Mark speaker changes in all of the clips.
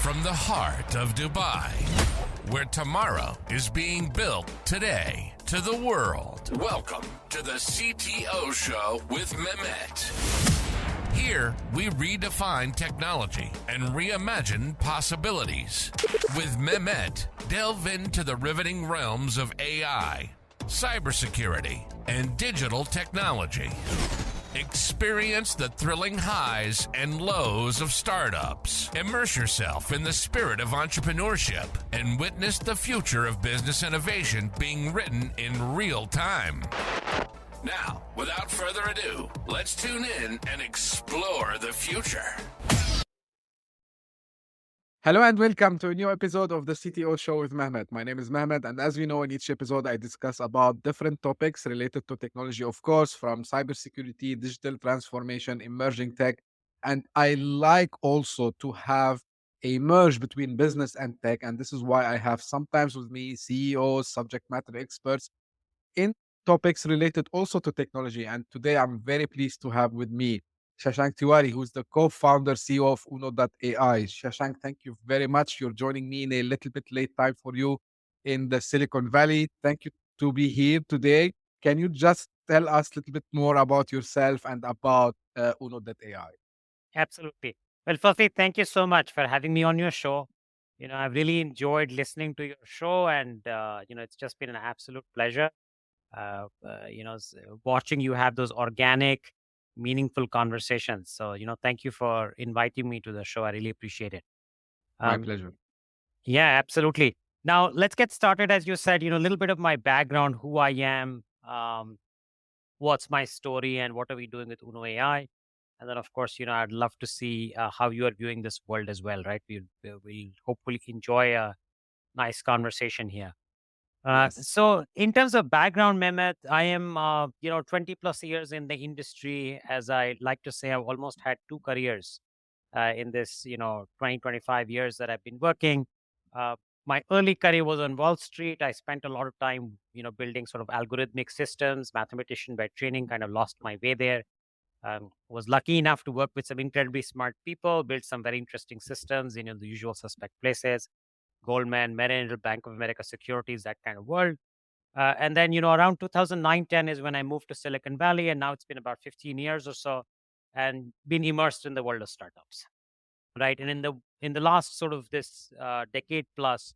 Speaker 1: from the heart of Dubai, where tomorrow is being built today, to the world. Welcome to the CTO Show with Mehmet. Here, we redefine technology and reimagine possibilities. With Mehmet, delve into the riveting realms of AI, cybersecurity, and digital technology. Experience the thrilling highs and lows of startups. Immerse yourself in the spirit of entrepreneurship and witness the future of business innovation being written in real time. Now, without further ado, let's tune in and explore the future.
Speaker 2: Hello and welcome to a new episode of the CTO Show with Mehmet. My name is Mehmet, and as we know, in each episode, I discuss about different topics related to technology, of course, from cybersecurity, digital transformation, emerging tech. And I like also to have a merge between business and tech. And this is why I have sometimes with me CEOs, subject matter experts in topics related also to technology. And today I'm very pleased to have with me Shashank Tiwari, who's the co-founder, CEO of Uno.ai. Shashank, thank you very much. You're joining me in a little bit late time for you in the Silicon Valley. Thank you to be here today. Can you just tell us a little bit more about yourself and about Uno.ai?
Speaker 3: Absolutely. Well, firstly, thank you so much for having me on your show. I've really enjoyed listening to your show, and it's just been an absolute pleasure. Watching you have those organic, meaningful conversations. So, thank you for inviting me to the show. I really appreciate it.
Speaker 2: My pleasure.
Speaker 3: Yeah, absolutely. Now, let's get started. As you said, a little bit of my background, who I am, what's my story, and what are we doing with Uno.ai. And then, of course, I'd love to see how you are viewing this world as well, right? We'll hopefully enjoy a nice conversation here.
Speaker 2: Yes.
Speaker 3: So in terms of background, Mehmet, I am, 20 plus years in the industry. As I like to say, I've almost had two careers in this, 20, 25 years that I've been working. My early career was on Wall Street. I spent a lot of time, building sort of algorithmic systems, mathematician by training, kind of lost my way there. Was lucky enough to work with some incredibly smart people, build some very interesting systems in the usual suspect places. Goldman, Merrill, Bank of America Securities, that kind of world. And then, around 2009-10 is when I moved to Silicon Valley, and now it's been about 15 years or so, and been immersed in the world of startups, right? And in the last sort of this decade plus,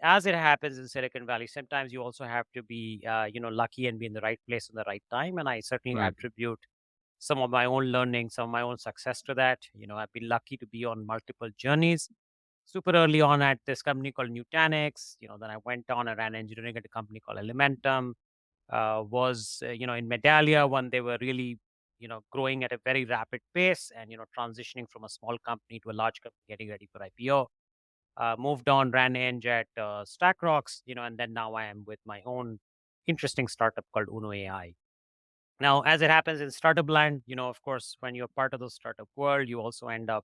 Speaker 3: as it happens in Silicon Valley, sometimes you also have to be, lucky and be in the right place at the right time. And I certainly
Speaker 2: Right.
Speaker 3: attribute some of my own learning, some of my own success to that. I've been lucky to be on multiple journeys. Super early on at this company called Nutanix. Then I went on and ran engineering at a company called Elementum. Was in Medallia when they were really growing at a very rapid pace and transitioning from a small company to a large company getting ready for IPO. Moved on, ran Eng at StackRox, and then now I am with my own interesting startup called Uno.ai. Now, as it happens in startup land, of course, when you're part of the startup world, you also end up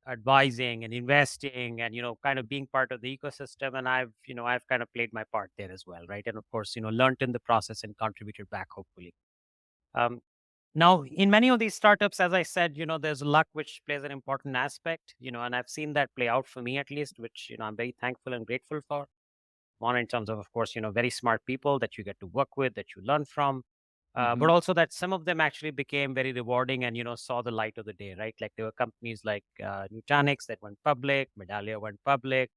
Speaker 3: advising and investing and, kind of being part of the ecosystem. And I've kind of played my part there as well, right? And of course, learned in the process and contributed back, hopefully. Now, in many of these startups, as I said, there's luck, which plays an important aspect, and I've seen that play out for me at least, which, I'm very thankful and grateful for. One, in terms of course, very smart people that you get to work with, that you learn from. But also that some of them actually became very rewarding and, saw the light of the day, right? Like there were companies like Nutanix that went public, Medallia went public,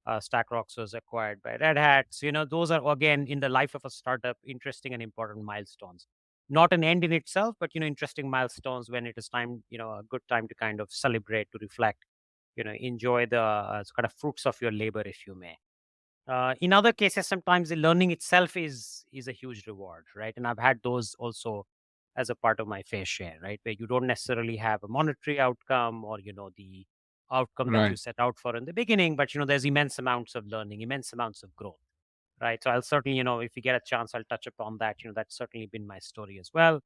Speaker 3: StackRox was acquired by Red Hat. So, those are, again, in the life of a startup, interesting and important milestones. Not an end in itself, but, interesting milestones when it is time, a good time to kind of celebrate, to reflect, enjoy the kind of fruits of your labor, if you may. In other cases, sometimes the learning itself is a huge reward, right? And I've had those also as a part of my fair share, right? Where you don't necessarily have a monetary outcome or, the outcome that you
Speaker 2: Right.
Speaker 3: set out for in the beginning, but, there's immense amounts of learning, immense amounts of growth, right? So I'll certainly, if we get a chance, I'll touch upon that. That's certainly been my story as well.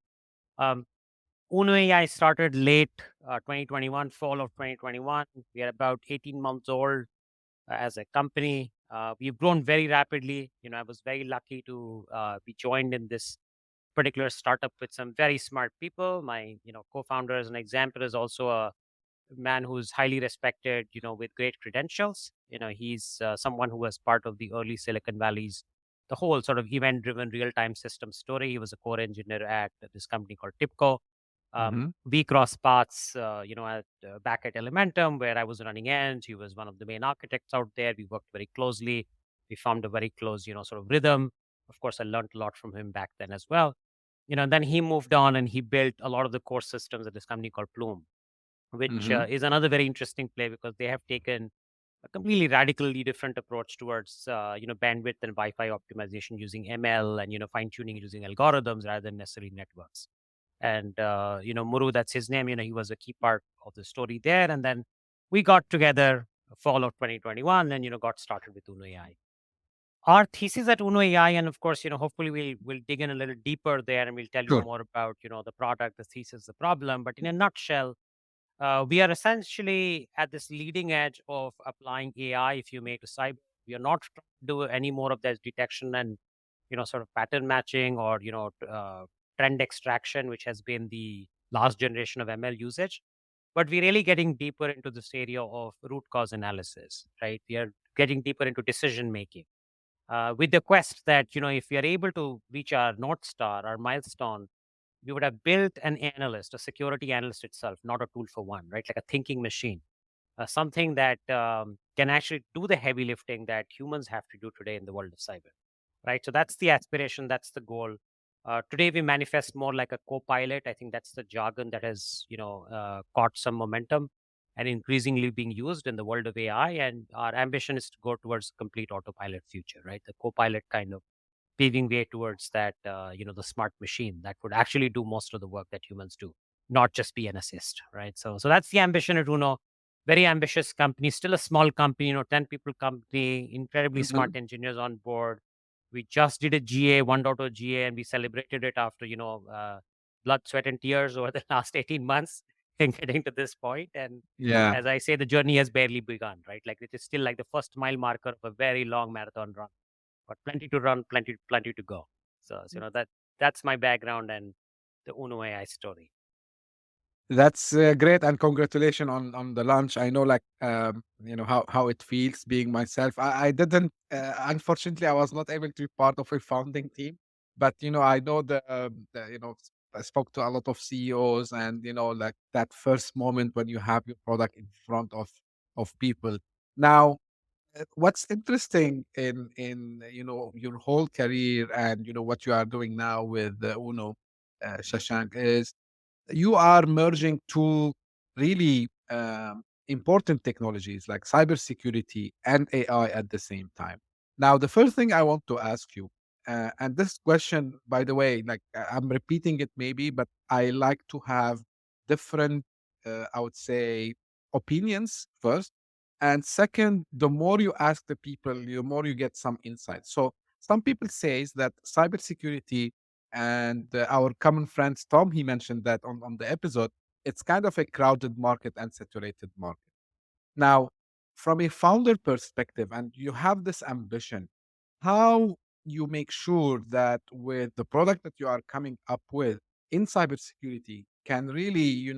Speaker 3: Uno.ai started late 2021, fall of 2021. We are about 18 months old as a company. We've grown very rapidly. I was very lucky to be joined in this particular startup with some very smart people. My, co-founder, as an example, is also a man who's highly respected, with great credentials. He's someone who was part of the early Silicon Valley's the whole sort of event-driven real-time system story. He was a core engineer at this company called TIPCO.
Speaker 2: Hmm.
Speaker 3: We crossed paths, back at Elementum, where I was running Eng. He was one of the main architects out there. We worked very closely. We formed a very close, sort of rhythm. Of course, I learned a lot from him back then as well. Then he moved on and he built a lot of the core systems at this company called Plume, which
Speaker 2: Hmm.
Speaker 3: is another very interesting play because they have taken a completely radically different approach towards bandwidth and Wi-Fi optimization using ML and fine tuning using algorithms rather than necessarily networks. And Muru, that's his name. He was a key part of the story there. And then we got together fall of 2021 and got started with Uno.ai. Our thesis at Uno.ai, and of course, hopefully we'll dig in a little deeper there and we'll tell you
Speaker 2: Sure.
Speaker 3: more about the product, the thesis, the problem. But in a nutshell, we are essentially at this leading edge of applying AI, if you may, to cyber. We are not trying to do any more of that detection and sort of pattern matching or trend extraction, which has been the last generation of ML usage. But we're really getting deeper into this area of root cause analysis, right? We are getting deeper into decision making. With the quest that if we are able to reach our North Star, our milestone, we would have built an analyst, a security analyst itself, not a tool for one, right? Like a thinking machine, something that can actually do the heavy lifting that humans have to do today in the world of cyber, right? So that's the aspiration, that's the goal. Today we manifest more like a co-pilot. I think that's the jargon that has caught some momentum and increasingly being used in the world of AI. And our ambition is to go towards a complete autopilot future, right? The co-pilot kind of paving way towards that, the smart machine that would actually do most of the work that humans do, not just be an assist, right? So that's the ambition at Uno. Very ambitious company, still a small company, 10 people company, incredibly smart
Speaker 2: Hmm.
Speaker 3: engineers on board. We just did a GA, 1.0 GA, and we celebrated it after, blood, sweat, and tears over the last 18 months in getting to this point. And
Speaker 2: Yeah.
Speaker 3: as I say, the journey has barely begun, right? Like it is still like the first mile marker of a very long marathon run, but plenty to run, plenty to go. So that's my background and the Uno AI story.
Speaker 2: That's great, and congratulations on the launch. I know, like, how it feels being myself. I didn't, unfortunately, I was not able to be part of a founding team, but I know I spoke to a lot of CEOs, and like that first moment when you have your product in front of people. Now, what's interesting in your whole career and what you are doing now with Uno, Shashank, is you are merging two really important technologies like cybersecurity and AI at the same time. Now, the first thing I want to ask you, and this question, by the way, like I'm repeating it maybe, but I like to have different, I would say, opinions first. And second, the more you ask the people, the more you get some insight. So some people says that cybersecurity, and our common friend Tom, he mentioned that on the episode, it's kind of a crowded market and saturated market. Now, from a founder perspective, and you have this ambition, how you make sure that with the product that you are coming up with in cybersecurity can really,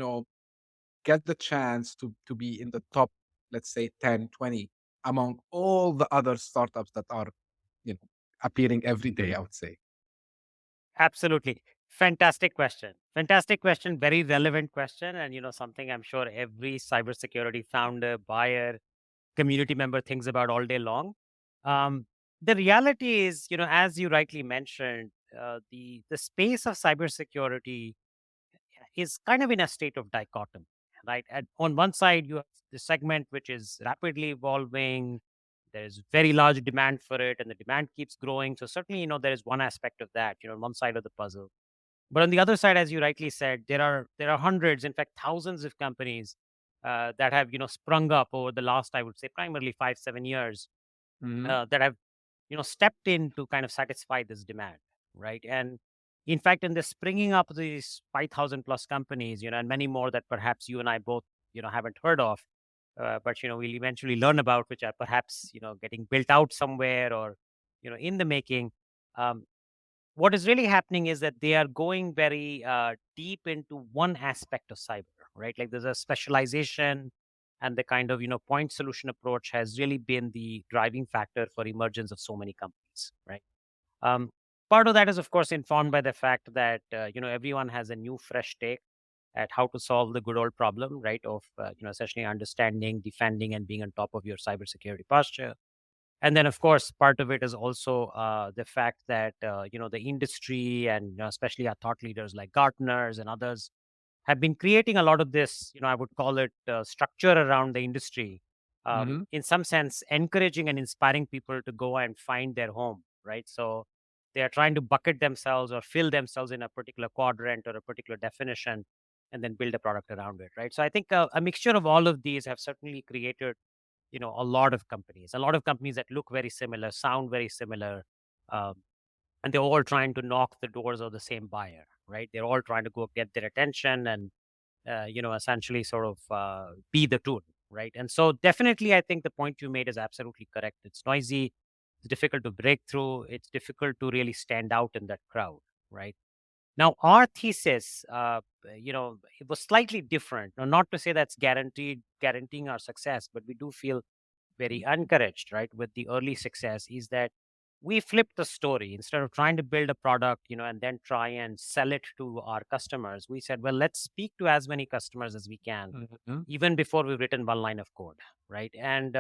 Speaker 2: get the chance to be in the top, let's say 10, 20 among all the other startups that are, you know, appearing every day, I would say.
Speaker 3: Absolutely. Fantastic question. Fantastic question. Very relevant question. And, something I'm sure every cybersecurity founder, buyer, community member thinks about all day long. Um, the reality is, as you rightly mentioned, the space of cybersecurity is kind of in a state of dichotomy, right? On one side, you have the segment which is rapidly evolving. There is very large demand for it, and the demand keeps growing. So certainly, there is one aspect of that, on one side of the puzzle. But on the other side, as you rightly said, there are hundreds, in fact, thousands of companies that have sprung up over the last, I would say, primarily 5-7 years,
Speaker 2: Hmm.
Speaker 3: that have stepped in to kind of satisfy this demand, right? And in fact, in the springing up of these 5,000 plus companies, and many more that perhaps you and I both haven't heard of, but we'll eventually learn about, which are perhaps getting built out somewhere or in the making. um, what is really happening is that they are going very deep into one aspect of cyber, right? Like there's a specialization, and the kind of point solution approach has really been the driving factor for emergence of so many companies, right? Um, Part of that is, of course, informed by the fact that everyone has a new, fresh take at how to solve the good old problem, right? Of essentially understanding, defending, and being on top of your cybersecurity posture. And then, of course, part of it is also the fact that the industry and especially our thought leaders like Gartners and others have been creating a lot of this, I would call it structure around the industry,
Speaker 2: Mm-hmm.
Speaker 3: in some sense, encouraging and inspiring people to go and find their home, right? So they are trying to bucket themselves or fill themselves in a particular quadrant or a particular definition and then build a product around it, right? So I think a mixture of all of these have certainly created, a lot of companies that look very similar, sound very similar, um, and they're all trying to knock the doors of the same buyer, right? They're all trying to go get their attention and essentially sort of be the tool, right? And so definitely, I think the point you made is absolutely correct. It's noisy, it's difficult to break through, it's difficult to really stand out in that crowd, right? Now, our thesis, it was slightly different. Now, not to say that's guaranteeing our success, but we do feel very encouraged, right, with the early success, is that we flipped the story. Instead of trying to build a product, and then try and sell it to our customers, we said, well, let's speak to as many customers as we can,
Speaker 2: Mm-hmm.
Speaker 3: even before we've written one line of code, right? And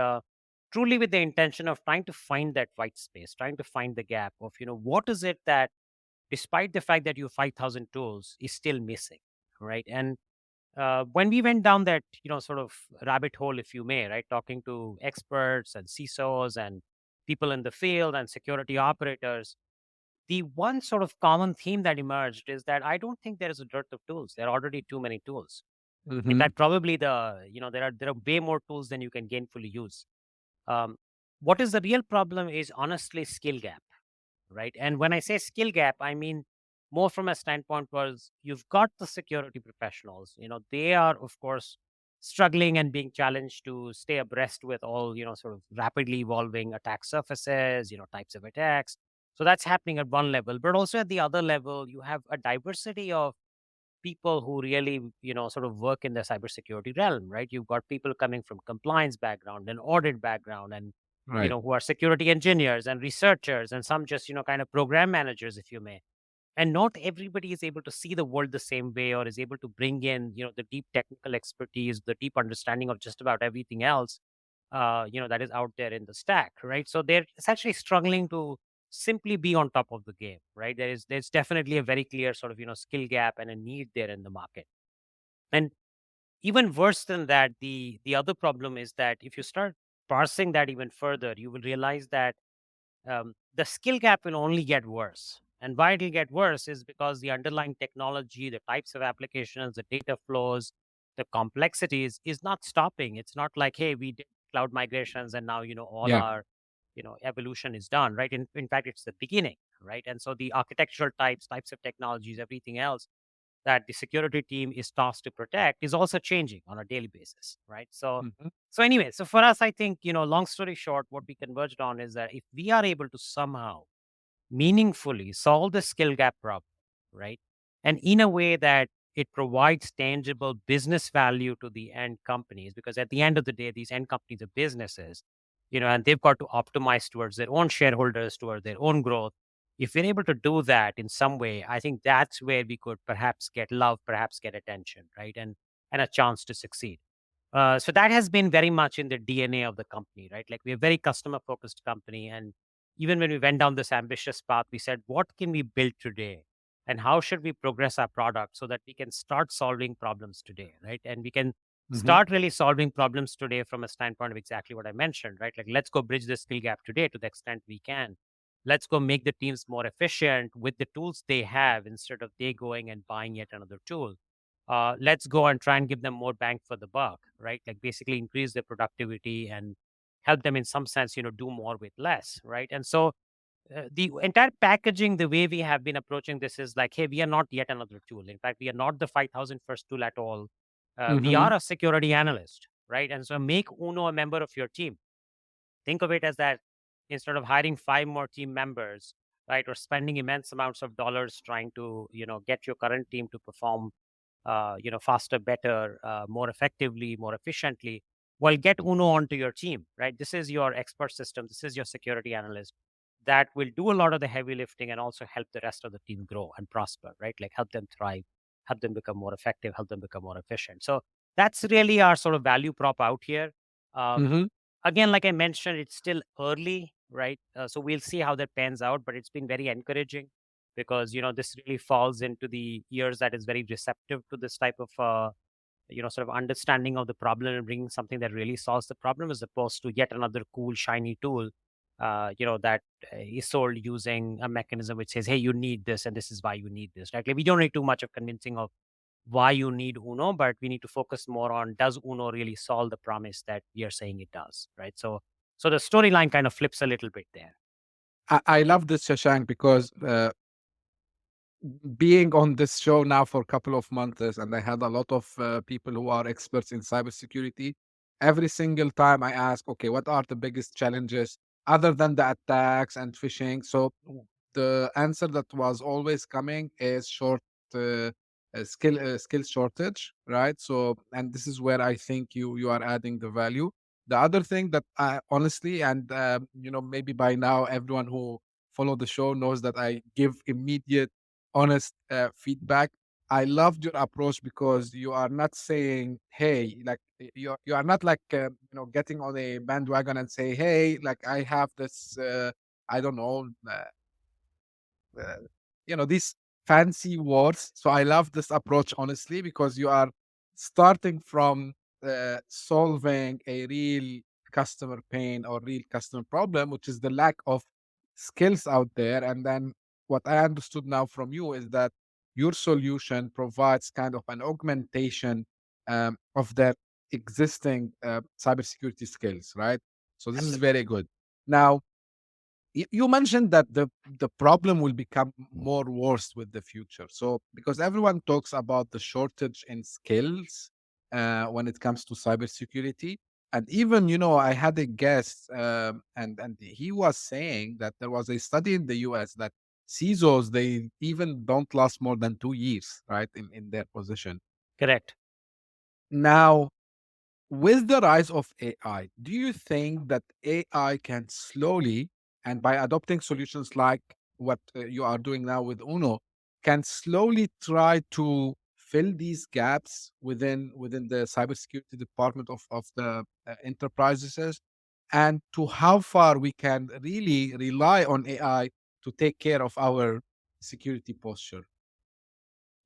Speaker 3: truly with the intention of trying to find that white space, trying to find the gap of, what is it that, despite the fact that you have 5,000 tools, is still missing, right? And when we went down that sort of rabbit hole, if you may, right, talking to experts and CISOs and people in the field and security operators, the one sort of common theme that emerged is that I don't think there is a dearth of tools. There are already too many tools. In
Speaker 2: Mm-hmm.
Speaker 3: fact, probably there are way more tools than you can gainfully use. um, what is the real problem is honestly skill gap, right? And when I say skill gap, I mean more from a standpoint was you've got the security professionals, they are, of course, struggling and being challenged to stay abreast with all, sort of rapidly evolving attack surfaces, types of attacks. So that's happening at one level, but also at the other level, you have a diversity of people who really, sort of work in the cybersecurity realm, right? You've got people coming from compliance background and audit background and,
Speaker 2: Right.
Speaker 3: who are security engineers and researchers and some just, kind of program managers, if you may. And not everybody is able to see the world the same way or is able to bring in, the deep technical expertise, the deep understanding of just about everything else, that is out there in the stack, right? So they're essentially struggling to simply be on top of the game, right? There's definitely a very clear sort of, skill gap and a need there in the market. And even worse than that, the other problem is that if you start parsing that even further, you will realize that the skill gap will only get worse. And why it'll get worse is because the underlying technology, the types of applications, the data flows, the complexities is not stopping. It's not like, hey, we did cloud migrations and now, all
Speaker 2: Yeah.
Speaker 3: our, evolution is done, right? In fact, it's the beginning, right? And so the architectural types of technologies, everything else that the security team is tasked to protect is also changing on a daily basis, right? So,
Speaker 2: Mm-hmm.
Speaker 3: so anyway, so for us, I think, long story short, what we converged on is that if we are able to somehow meaningfully solve the skill gap problem, right? And in a way that it provides tangible business value to the end companies, because at the end of the day, these end companies are businesses, and they've got to optimize towards their own shareholders, towards their own growth. If we're able to do that in some way, I think that's where we could perhaps get love, perhaps get attention, right? And a chance to succeed. So that has been very much in the DNA of the company, right? Like we're a very customer focused company. And even when we went down this ambitious path, we said, what can we build today? And how should we progress our product so that we can start solving problems today, right? And we can
Speaker 2: Mm-hmm.
Speaker 3: start really solving problems today from a standpoint of exactly what I mentioned, right? Like, let's go bridge the skill gap today to the extent we can. Let's go make the teams more efficient with the tools they have instead of they going and buying yet another tool. Let's go and try and give them more bang for the buck, right? Like basically increase their productivity and help them in some sense, do more with less, right? And so the entire packaging, the way we have been approaching this is like, hey, we are not yet another tool. In fact, we are not the 5,000 first tool at all. We
Speaker 2: Mm-hmm.
Speaker 3: are a security analyst, right? And so make Uno a member of your team. Think of it as that instead of hiring 5 more team members, right, or spending immense amounts of dollars trying to, get your current team to perform faster, better, more effectively, more efficiently. Well, get Uno onto your team, right? This is your expert system. This is your security analyst that will do a lot of the heavy lifting and also help the rest of the team grow and prosper, right? Like help them thrive, help them become more effective, help them become more efficient. So that's really our sort of value prop out here. Um,
Speaker 2: Mm-hmm.
Speaker 3: Again, like I mentioned, it's still early, right? So we'll see how that pans out, but it's been very encouraging because this really falls into the ears that is very receptive to this type of sort of understanding of the problem and bringing something that really solves the problem as opposed to yet another cool shiny tool that is sold using a mechanism which says, hey, you need this and this is why you need this, right? Like we don't need too much of convincing of why you need Uno, but we need to focus more on, does Uno really solve the promise that we are saying it does, right? So the storyline kind of flips a little bit there.
Speaker 2: I love this, Shashank, because being on this show now for a couple of months, and I had a lot of people who are experts in cybersecurity. Every single time I ask, okay, what are the biggest challenges other than the attacks and phishing? So the answer that was always coming is uh, skill shortage, right? So, and this is where I think you are adding the value. The other thing that I honestly, and maybe by now everyone who follow the show knows that I give immediate honest feedback. I loved your approach because you are not saying, "Hey," like you are not like getting on a bandwagon and say, "Hey, like I have this, I don't know, uh, these fancy words." So I love this approach honestly because you are starting from solving a real customer pain or real customer problem, which is the lack of skills out there. And then what I understood now from you is that your solution provides kind of an augmentation of their existing cybersecurity skills, right? So this is
Speaker 3: Absolutely.
Speaker 2: very good. Now, you mentioned that the problem will become more worse with the future. So because everyone talks about the shortage in skills when it comes to cybersecurity, and even I had a guest and he was saying that there was a study in the US that CISOs, they even don't last more than 2 years, right, in their position.
Speaker 3: Correct.
Speaker 2: Now, with the rise of AI, do you think that AI can slowly, and by adopting solutions like what you are doing now with Uno, can slowly try to fill these gaps within the cybersecurity department of the enterprises, and to how far we can really rely on AI to take care of our security posture?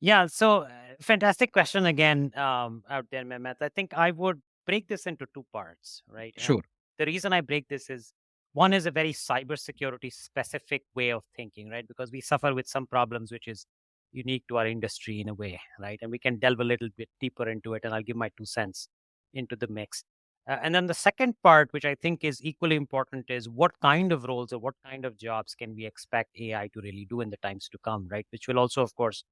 Speaker 3: Yeah, so fantastic question again out there, Mehmet. I think I would break this into two parts, right? And
Speaker 2: Sure.
Speaker 3: the reason I break this is one is a very cybersecurity specific way of thinking, right? Because we suffer with some problems which is unique to our industry in a way, right? And we can delve a little bit deeper into it, and I'll give my 2 cents into the mix. And then the second part, which I think is equally important, is what kind of roles or what kind of jobs can we expect AI to really do in the times to come, right? Which will also, of course,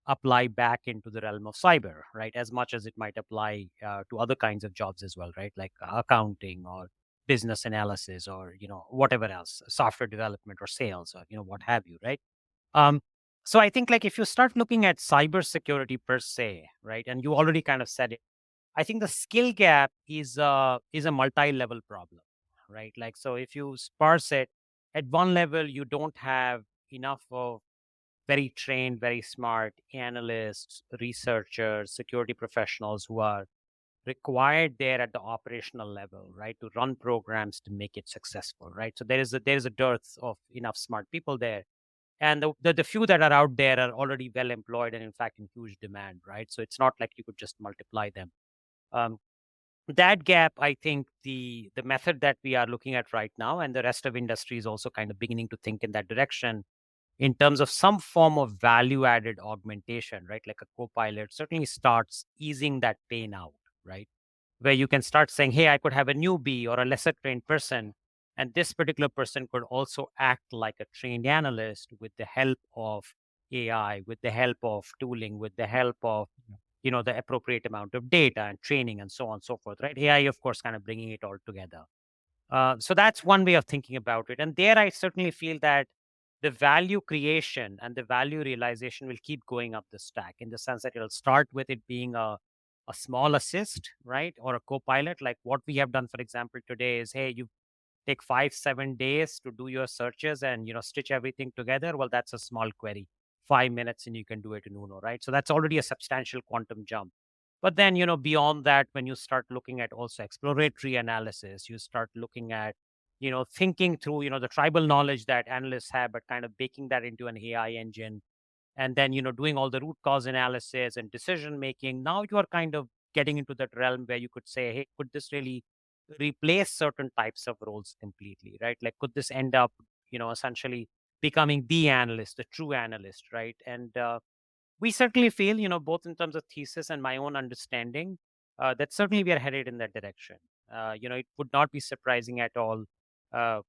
Speaker 3: apply back into the realm of cyber, right? As much as it might apply to other kinds of jobs as well, right? Like accounting or business analysis or, whatever else, software development or sales or, what have you, right? Um, so I think like if you start looking at cybersecurity per se, right? And you already kind of said it, I think the skill gap is a multi-level problem, right? Like, so if you sparse it at one level, you don't have enough of very trained, very smart analysts, researchers, security professionals who are required there at the operational level, right, to run programs to make it successful, right? So there is a dearth of enough smart people there, and the few that are out there are already well employed and in fact in huge demand, right? So it's not like you could just multiply them. Um, that gap, I think the method that we are looking at right now, and the rest of industry is also kind of beginning to think in that direction in terms of some form of value added augmentation, right? Like a co-pilot certainly starts easing that pain out, right? Where you can start saying, hey, I could have a newbie or a lesser trained person, and this particular person could also act like a trained analyst with the help of AI, with the help of tooling, with the help of the appropriate amount of data and training and so on and so forth, right? AI, of course, kind of bringing it all together. So that's one way of thinking about it. And there I certainly feel that the value creation and the value realization will keep going up the stack, in the sense that it'll start with it being a small assist, right? Or a co-pilot. Like what we have done, for example, today is, hey, you take 5-7 days to do your searches and stitch everything together. Well, that's a small query, 5 minutes, and you can do it in Uno, right? So that's already a substantial quantum jump. But then beyond that, when you start looking at also exploratory analysis, you start looking at thinking through the tribal knowledge that analysts have, but kind of baking that into an AI engine, and then doing all the root cause analysis and decision making. Now you are kind of getting into that realm where you could say, hey, could this really replace certain types of roles completely, right? Like, could this end up essentially becoming the analyst, the true analyst, right? And we certainly feel, both in terms of thesis and my own understanding, that certainly we are headed in that direction. It would not be surprising at all uh,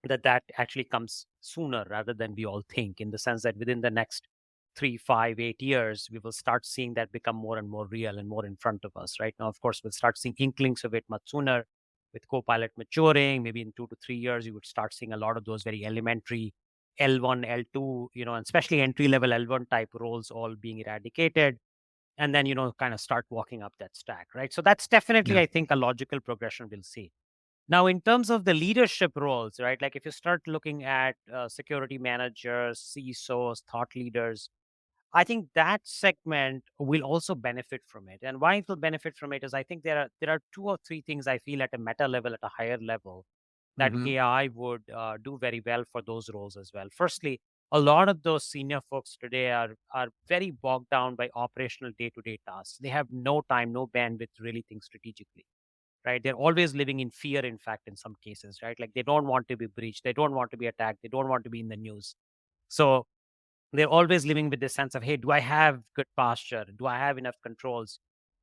Speaker 3: that actually comes sooner rather than we all think, in the sense that within the next 3, 5, 8 years, we will start seeing that become more and more real and more in front of us. Right now, of course, we'll start seeing inklings of it much sooner with Copilot maturing. Maybe in 2 to 3 years, you would start seeing a lot of those very elementary L1, L2, and especially entry level L1 type roles all being eradicated. And then, kind of start walking up that stack, right? So that's definitely,
Speaker 2: Yeah.
Speaker 3: I think, a logical progression we'll see. Now, in terms of the leadership roles, right? Like if you start looking at security managers, CISOs, thought leaders, I think that segment will also benefit from it. And why it will benefit from it is, I think there are 2 or 3 things I feel at a meta level, at a higher level, that
Speaker 2: Hmm.
Speaker 3: AI would do very well for those roles as well. Firstly, a lot of those senior folks today are very bogged down by operational day-to-day tasks. They have no time, no bandwidth to really think strategically, right? They're always living in fear, in fact, in some cases, right? Like they don't want to be breached, they don't want to be attacked, they don't want to be in the news. So they're always living with this sense of, hey, do I have good posture? Do I have enough controls?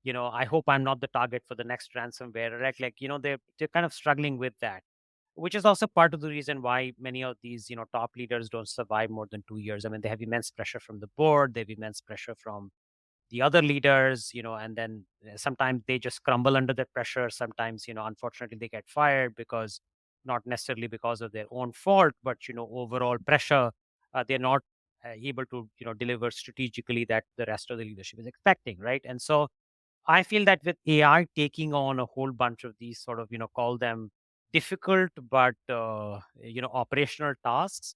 Speaker 3: I hope I'm not the target for the next ransomware, right? Like, they're kind of struggling with that, which is also part of the reason why many of these, top leaders don't survive more than 2 years. I mean, they have immense pressure from the board, they have immense pressure from the other leaders, and then sometimes they just crumble under that pressure. Sometimes, unfortunately, they get fired because, not necessarily because of their own fault, but overall pressure. They're not able to deliver strategically that the rest of the leadership is expecting, right? And so I feel that with AI taking on a whole bunch of these sort of call them difficult but operational tasks,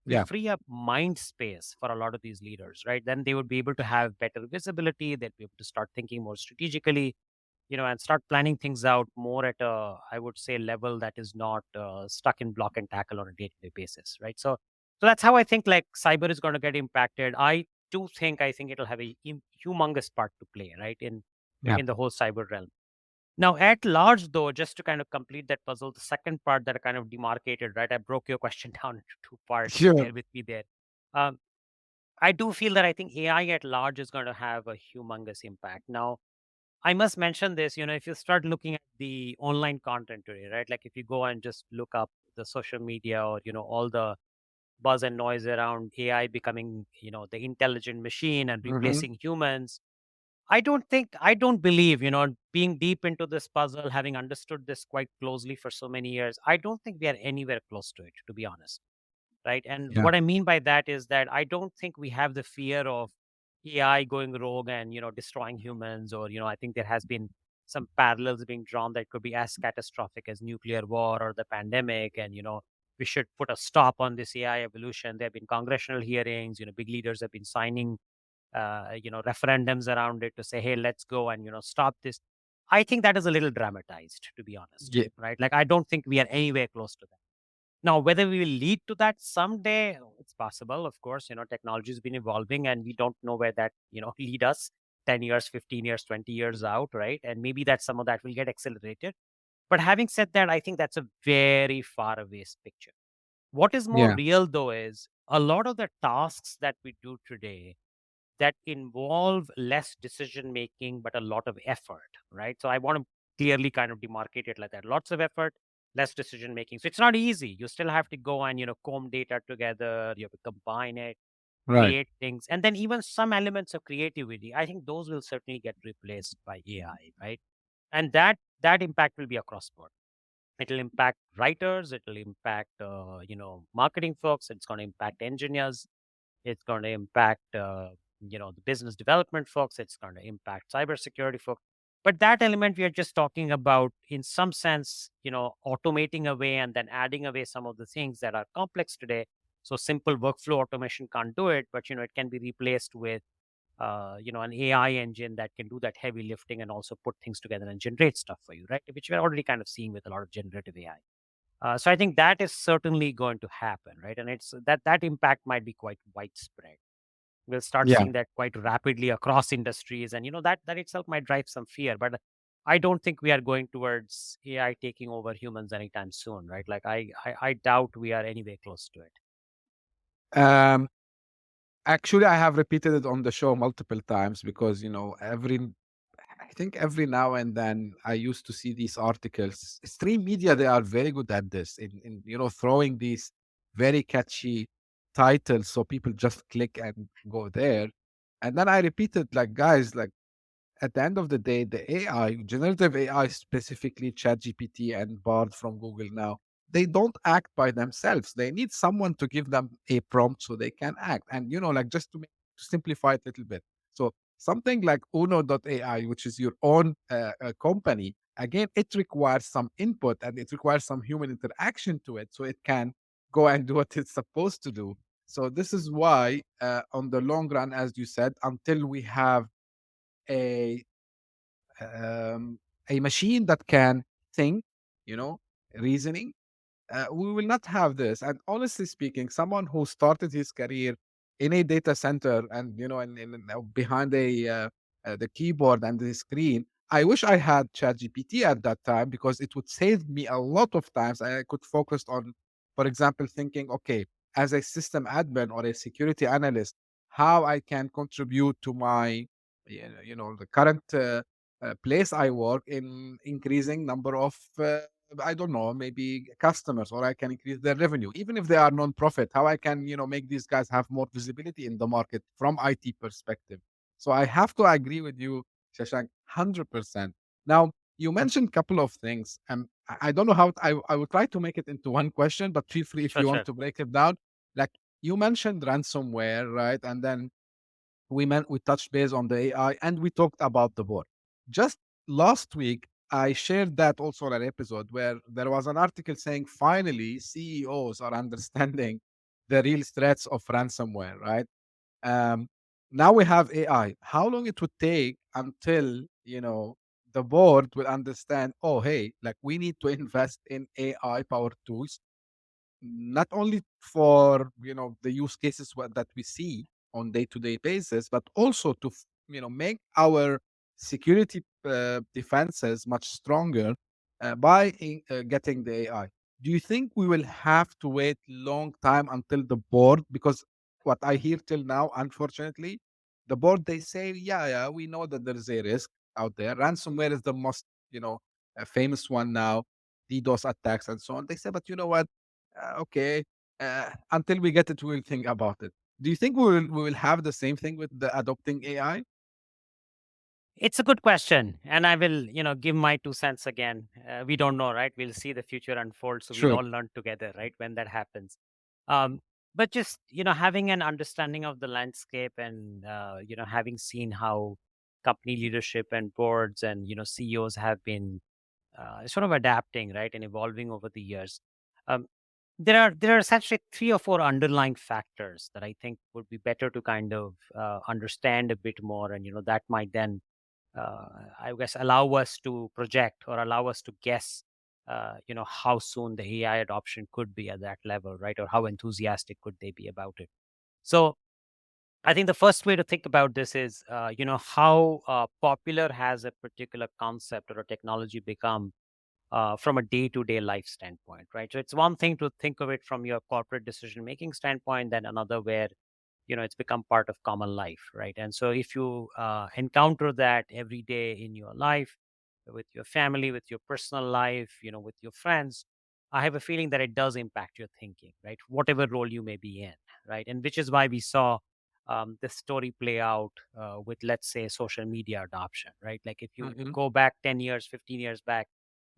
Speaker 3: will
Speaker 2: Yeah.
Speaker 3: free up mind space for a lot of these leaders, right? Then they would be able to have better visibility. They'd be able to start thinking more strategically, and start planning things out more at a, I would say, level that is not stuck in block and tackle on a day-to-day basis, right? So that's how I think like cyber is going to get impacted. I think it'll have a humongous part to play, right,
Speaker 2: Yeah.
Speaker 3: in the whole cyber realm. Now, at large, though, just to kind of complete that puzzle, the second part that I kind of demarcated, right? I broke your question down into 2 parts.
Speaker 2: Sure.
Speaker 3: Bear with me there. Um, I do feel that I think AI at large is going to have a humongous impact. Now, I must mention this, if you start looking at the online content today, right? Like if you go and just look up the social media, or, all the buzz and noise around AI becoming, the intelligent machine and
Speaker 2: Hmm.
Speaker 3: replacing humans, I don't believe, being deep into this puzzle, having understood this quite closely for so many years, I don't think we are anywhere close to it, to be honest. Right. And
Speaker 2: Yeah.
Speaker 3: what I mean by that is that I don't think we have the fear of AI going rogue and, destroying humans, or, I think there has been some parallels being drawn that could be as catastrophic as nuclear war or the pandemic. And, we should put a stop on this AI evolution. There have been congressional hearings, big leaders have been signing referendums around it to say, hey, let's go and, stop this. I think that is a little dramatized, to be honest,
Speaker 2: Yeah.
Speaker 3: right? Like, I don't think we are anywhere close to that. Now, whether we will lead to that someday, it's possible. Of course, technology has been evolving and we don't know where that, lead us 10 years, 15 years, 20 years out, right? And maybe that some of that will get accelerated. But having said that, I think that's a very far away picture. What is more
Speaker 2: Yeah.
Speaker 3: real, though, is a lot of the tasks that we do today that involve less decision making but a lot of effort, right? So I want to clearly kind of demarcate it like that. Lots of effort, less decision making. So it's not easy. You still have to go and comb data together, you have to combine it,
Speaker 2: Right.
Speaker 3: create things, and then even some elements of creativity, I think those will certainly get replaced by AI, right? And that impact will be across board. It'll impact writers. It'll impact, marketing folks. It's going to impact engineers. It's going to impact, the business development folks. It's going to impact cybersecurity folks. But that element we are just talking about, in some sense, automating away and then adding away some of the things that are complex today. So simple workflow automation can't do it, but it can be replaced with an AI engine that can do that heavy lifting and also put things together and generate stuff for you, right? Which we're already kind of seeing with a lot of generative AI. So I think that is certainly going to happen, right? And it's that impact might be quite widespread. We'll start
Speaker 2: Yeah.
Speaker 3: seeing that quite rapidly across industries, and that itself might drive some fear. But I don't think we are going towards AI taking over humans anytime soon, right? Like I doubt we are anywhere close to it.
Speaker 2: Um, Actually, I have repeated it on the show multiple times because, I think every now and then I used to see these articles. Stream media, they are very good at this in throwing these very catchy titles so people just click and go there. And then I repeated, like, guys, like, at the end of the day, the AI, generative AI, specifically ChatGPT and Bard from Google now, they don't act by themselves. They need someone to give them a prompt so they can act. And, like, just to simplify it a little bit. So something like Uno.ai, which is your own company, again, it requires some input and it requires some human interaction to it so it can go and do what it's supposed to do. So this is why, on the long run, as you said, until we have a um, a machine that can think, you know, reasoning, we will not have this. And honestly speaking, someone who started his career in a data center and behind the keyboard and the screen, I wish I had ChatGPT at that time because it would save me a lot of times. I could focus on, for example, thinking, okay, as a system admin or a security analyst, how I can contribute to my, the current place I work in increasing number of I don't know, maybe customers, or I can increase their revenue, even if they are non-profit. How I can, make these guys have more visibility in the market from IT perspective. So I have to agree with you, Shashank, 100%. Now, you mentioned a couple of things, and I don't know how I will try to make it into one question, but feel free if
Speaker 3: Sure,
Speaker 2: you want
Speaker 3: sure.
Speaker 2: to break it down. Like you mentioned ransomware, right? And then we touched base on the AI and we talked about the board. Just last week, I shared that also on an episode where there was an article saying finally CEOs are understanding the real threats of ransomware, right? Um, Now we have AI. How long it would take until the board will understand? Oh, hey, like we need to invest in AI powered tools not only for the use cases that we see on day-to-day basis, but also to make our security defenses much stronger by getting the AI. Do you think we will have to wait long time until the board? Because what I hear till now, unfortunately, the board they say, yeah, we know that there is a risk out there. Ransomware is the most famous one now, DDoS attacks and so on. They say, but you know what? Okay, until we get it, we'll think about it. Do you think we will have the same thing with the adopting AI?
Speaker 3: It's a good question, and I will, give my 2 cents again. We don't know, right? We'll see the future unfold, so we'll
Speaker 2: Sure.
Speaker 3: all learn together, right? When that happens, um, but just having an understanding of the landscape and having seen how company leadership and boards and CEOs have been sort of adapting, right, and evolving over the years. Um, there are essentially 3 or 4 underlying factors that I think would be better to kind of understand a bit more, and that might then I guess allow us to project or allow us to guess, how soon the AI adoption could be at that level, right? Or how enthusiastic could they be about it? So I think the first way to think about this is, how popular has a particular concept or a technology become from a day-to-day life standpoint, right? So it's one thing to think of it from your corporate decision-making standpoint, then another where it's become part of common life, right? And so if you encounter that every day in your life, with your family, with your personal life, with your friends, I have a feeling that it does impact your thinking, right? Whatever role you may be in, right? And which is why we saw this story play out with, let's say, social media adoption, right? Like if you
Speaker 2: Mhm.
Speaker 3: go back 10 years, 15 years back,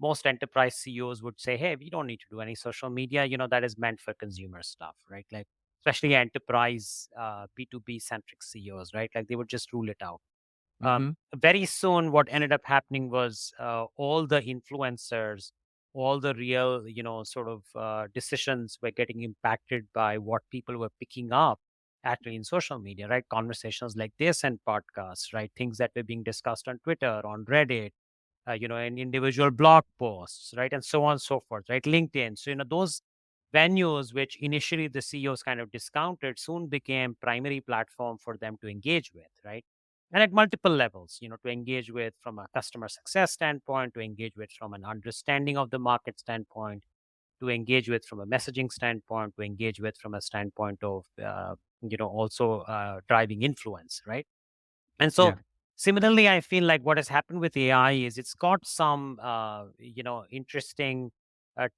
Speaker 3: most enterprise CEOs would say, hey, we don't need to do any social media. That is meant for consumer stuff, right? Like, especially enterprise B2B centric CEOs, right? Like they would just rule it out.
Speaker 2: Mhm.
Speaker 3: Very soon, what ended up happening was all the influencers, all the real, sort of decisions were getting impacted by what people were picking up actually in social media, right? Conversations like this and podcasts, right? Things that were being discussed on Twitter, on Reddit, in individual blog posts, right? And so on and so forth, right? LinkedIn. So, those venues which initially the CEOs kind of discounted soon became primary platform for them to engage with, right? And at multiple levels, to engage with from a customer success standpoint, to engage with from an understanding of the market standpoint, to engage with from a messaging standpoint, to engage with from a standpoint of, also driving influence, right? And so
Speaker 2: Yeah.
Speaker 3: similarly, I feel like what has happened with AI is it's got some, interesting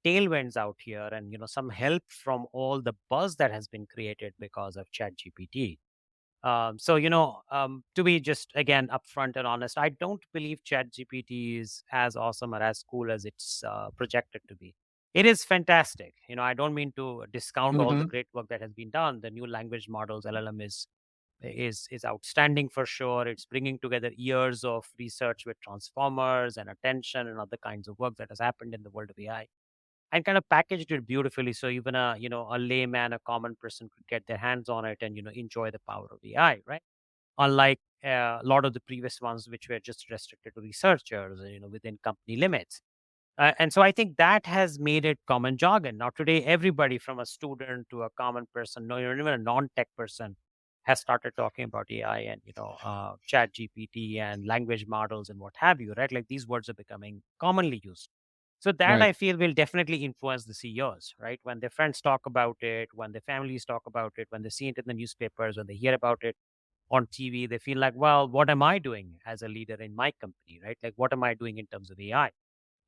Speaker 3: tailwinds out here and, some help from all the buzz that has been created because of ChatGPT. So, to be just again upfront and honest, I don't believe ChatGPT is as awesome or as cool as it's projected to be. It is fantastic. I don't mean to discount all the
Speaker 2: Mhm.
Speaker 3: great work that has been done. The new language models, LLM, is outstanding for sure. It's bringing together years of research with transformers and attention and other kinds of work that has happened in the world of AI, and kind of packaged it beautifully so even a layman, a common person could get their hands on it and enjoy the power of AI, right? Unlike a lot of the previous ones which were just restricted to researchers, within company limits. And so I think that has made it common jargon. Now, today, everybody from a student to a common person, no, even a non-tech person, has started talking about AI and Chat GPT and language models and what have you, right? Like these words are becoming commonly used. So that
Speaker 2: Right.
Speaker 3: I feel will definitely influence the CEOs, right? When their friends talk about it, when their families talk about it, when they see it in the newspapers, when they hear about it on TV, they feel like, well, what am I doing as a leader in my company, right? Like, what am I doing in terms of AI?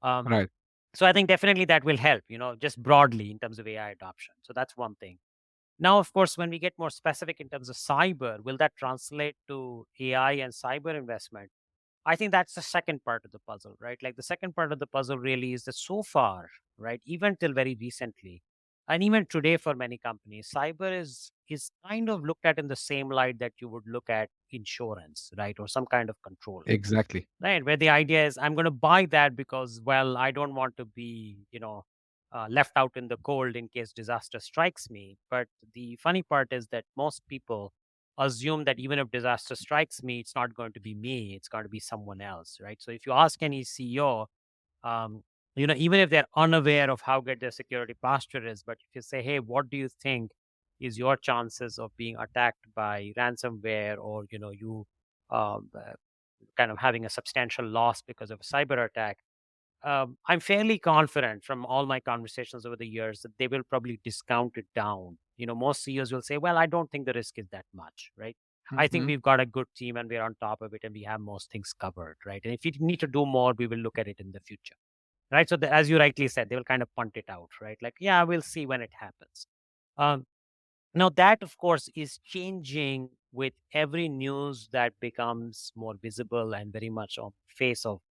Speaker 3: Um,
Speaker 2: Right.
Speaker 3: so I think definitely that will help, just broadly in terms of AI adoption. So that's one thing. Now, of course, when we get more specific in terms of cyber, will that translate to AI and cyber investment? I think that's the second part of the puzzle, right? Like the second part of the puzzle really is that so far, right, even till very recently, and even today for many companies, cyber is kind of looked at in the same light that you would look at insurance, right, or some kind of control,
Speaker 2: Exactly.
Speaker 3: right? Where the idea is I'm going to buy that because, well, I don't want to be, left out in the cold in case disaster strikes me. But the funny part is that most people assume that even if disaster strikes me, it's not going to be me, it's going to be someone else, right? So if you ask any CEO, um, even if they're unaware of how good their security posture is, but if you say, hey, what do you think is your chances of being attacked by ransomware, or, you kind of having a substantial loss because of a cyber attack, I'm fairly confident from all my conversations over the years that they will probably discount it down. Most CEOs will say, well, I don't think the risk is that much, right? I think
Speaker 2: Mhm.
Speaker 3: we've got a good team and we're on top of it and we have most things covered, right? And if you need to do more, we will look at it in the future, right? So as you rightly said, they will kind of punt it out, right? Like, yeah, we'll see when it happens. Um, Now that, of course, is changing with every news that becomes more visible and very much on the face of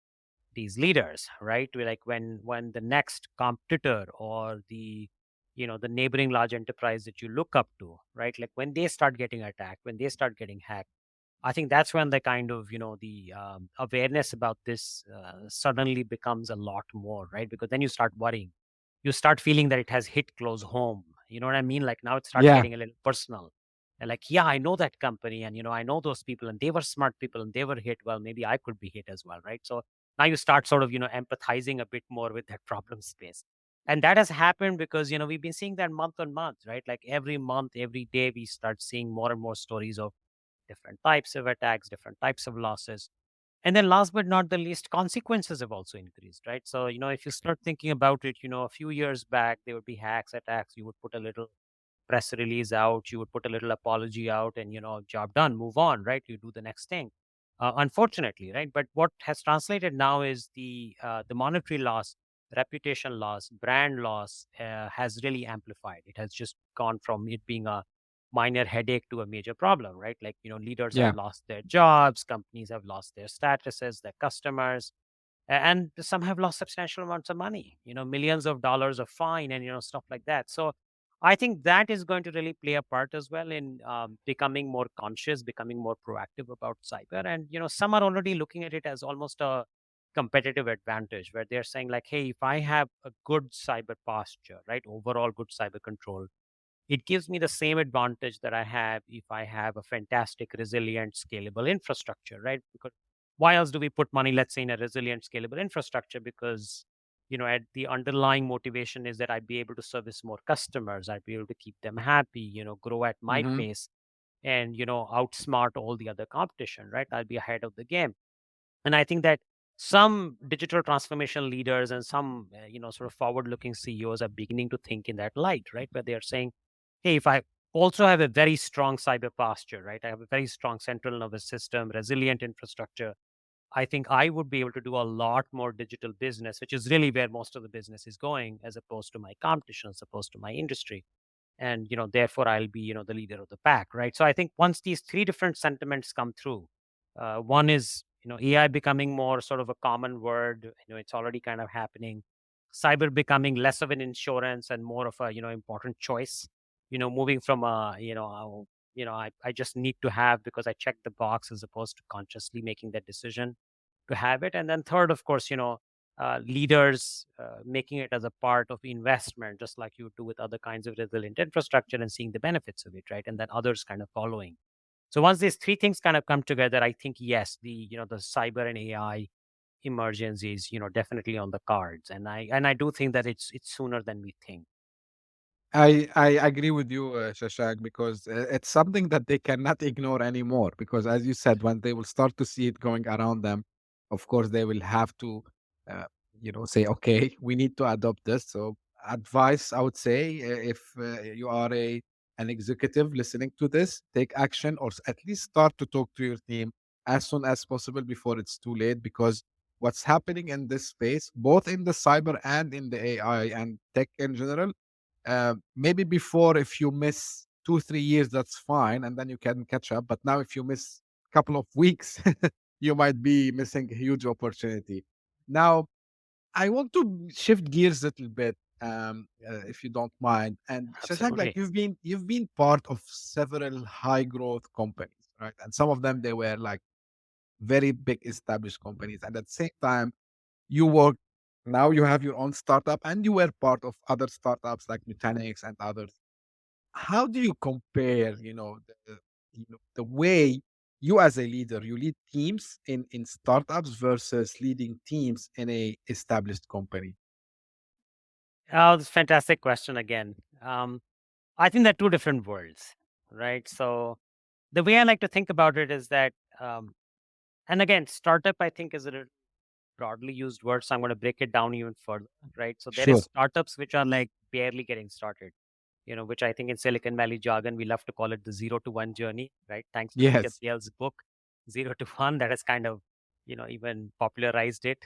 Speaker 3: these leaders, right? Like when the next competitor or the neighboring large enterprise that you look up to, right? Like when they start getting attacked, when they start getting hacked, I think that's when the kind of the awareness about this suddenly becomes a lot more, right? Because then you start worrying, you start feeling that it has hit close home. You know what I mean? Like now it starts
Speaker 2: Yeah.
Speaker 3: getting a little personal. And like, yeah, I know that company, and I know those people, and they were smart people, and they were hit. Well, maybe I could be hit as well, right? So now you start sort of empathizing a bit more with that problem space. And that has happened because we've been seeing that month on month, right? Like every month, every day, we start seeing more and more stories of different types of attacks, different types of losses. And then last but not the least, consequences have also increased, right? So, if you start thinking about it, a few years back, there would be hacks, attacks. You would put a little press release out, you would put a little apology out, and, job done, move on, right? You do the next thing. Unfortunately, right? But what has translated now is the monetary loss, reputation loss, brand loss has really amplified. It has just gone from it being a minor headache to a major problem, right? Like, leaders have
Speaker 2: Yeah.
Speaker 3: lost their jobs, companies have lost their statuses, their customers. And some have lost substantial amounts of money, millions of dollars of fine and stuff like that. So I think that is going to really play a part as well in becoming more conscious, becoming more proactive about cyber. And some are already looking at it as almost a competitive advantage, where they're saying like, hey, if I have a good cyber posture, right, overall good cyber control, it gives me the same advantage that I have if I have a fantastic, resilient, scalable infrastructure, right? Because why else do we put money, let's say, in a resilient, scalable infrastructure? Because, at the underlying motivation is that I'd be able to service more customers, I'd be able to keep them happy, grow at my
Speaker 2: Mm-hmm.
Speaker 3: pace, and, outsmart all the other competition, right? I'll be ahead of the game. And I think that some digital transformation leaders and some, sort of forward-looking CEOs are beginning to think in that light, right? Where they are saying, hey, if I also have a very strong cyber posture, right? I have a very strong central nervous system, resilient infrastructure. I think I would be able to do a lot more digital business, which is really where most of the business is going, as opposed to my competition, as opposed to my industry. And therefore I'll be the leader of the pack, right? So I think once these three different sentiments come through, one is AI becoming more sort of a common word, it's already kind of happening. Cyber becoming less of an insurance and more of a important choice, moving from a I just need to have because I checked the box, as opposed to consciously making that decision to have it. And then third, of course, leaders making it as a part of investment, just like you do with other kinds of resilient infrastructure, and seeing the benefits of it, right? And then others kind of following. So once these three things kind of come together, I think yes, the cyber and AI emergence is definitely on the cards, and I do think that it's sooner than we think.
Speaker 2: I agree with you, Shashank, because it's something that they cannot ignore anymore. Because as you said, when they will start to see it going around them, of course they will have to, uh, say, okay, we need to adopt this. So, advice I would say, if you are an executive listening to this, take action, or at least start to talk to your team as soon as possible before it's too late. Because what's happening in this space, both in the cyber and in the AI and tech in general, maybe before, if you miss 2 3 years, that's fine, and then you can catch up. But now if you miss a couple of weeks, you might be missing a huge opportunity. Now I want to shift gears a little bit, if you don't mind. And Shashank, like
Speaker 3: Absolutely.
Speaker 2: you've been part of several high growth companies, right? And some of them, they were like very big established companies, and at the same time you work, now you have your own startup, and you were part of other startups like Nutanix and others. How do you compare, the way you as a leader, you lead teams in startups versus leading teams in a established company?
Speaker 3: Oh, this fantastic question again. I think they're two different worlds, right? So the way I like to think about it is that, and again, startup I think is a broadly used word, so I'm going to break it down even further, right? So there is
Speaker 2: Sure.
Speaker 3: startups which are like barely getting started, which I think in Silicon Valley jargon we love to call it the 0 to 1 journey, right? Thanks to Peter
Speaker 2: Yes.
Speaker 3: Thiel's book, 0 to 1, that has kind of even popularized it.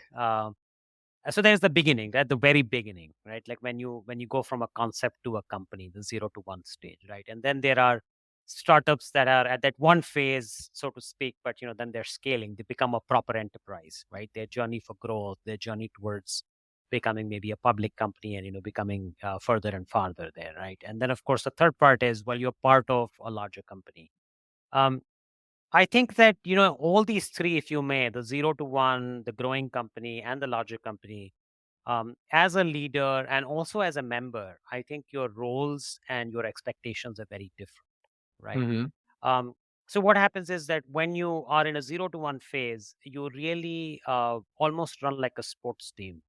Speaker 3: So there's the beginning, at the very beginning, right? Like when you go from a concept to a company, the 0 to 1 stage, right? And then there are startups that are at that one phase, so to speak, but then they're scaling, they become a proper enterprise, right? Their journey for growth, their journey towards becoming maybe a public company, and becoming further and farther there, right? And then of course the third part is, well, you're part of a larger company. um, I think that all these three, if you may, the 0 to 1, the growing company, and the larger company, as a leader and also as a member, I think your roles and your expectations are very different, right?
Speaker 2: Hmm.
Speaker 3: Um, so what happens is that when you are in a 0 to 1 phase, you really almost run like a sports team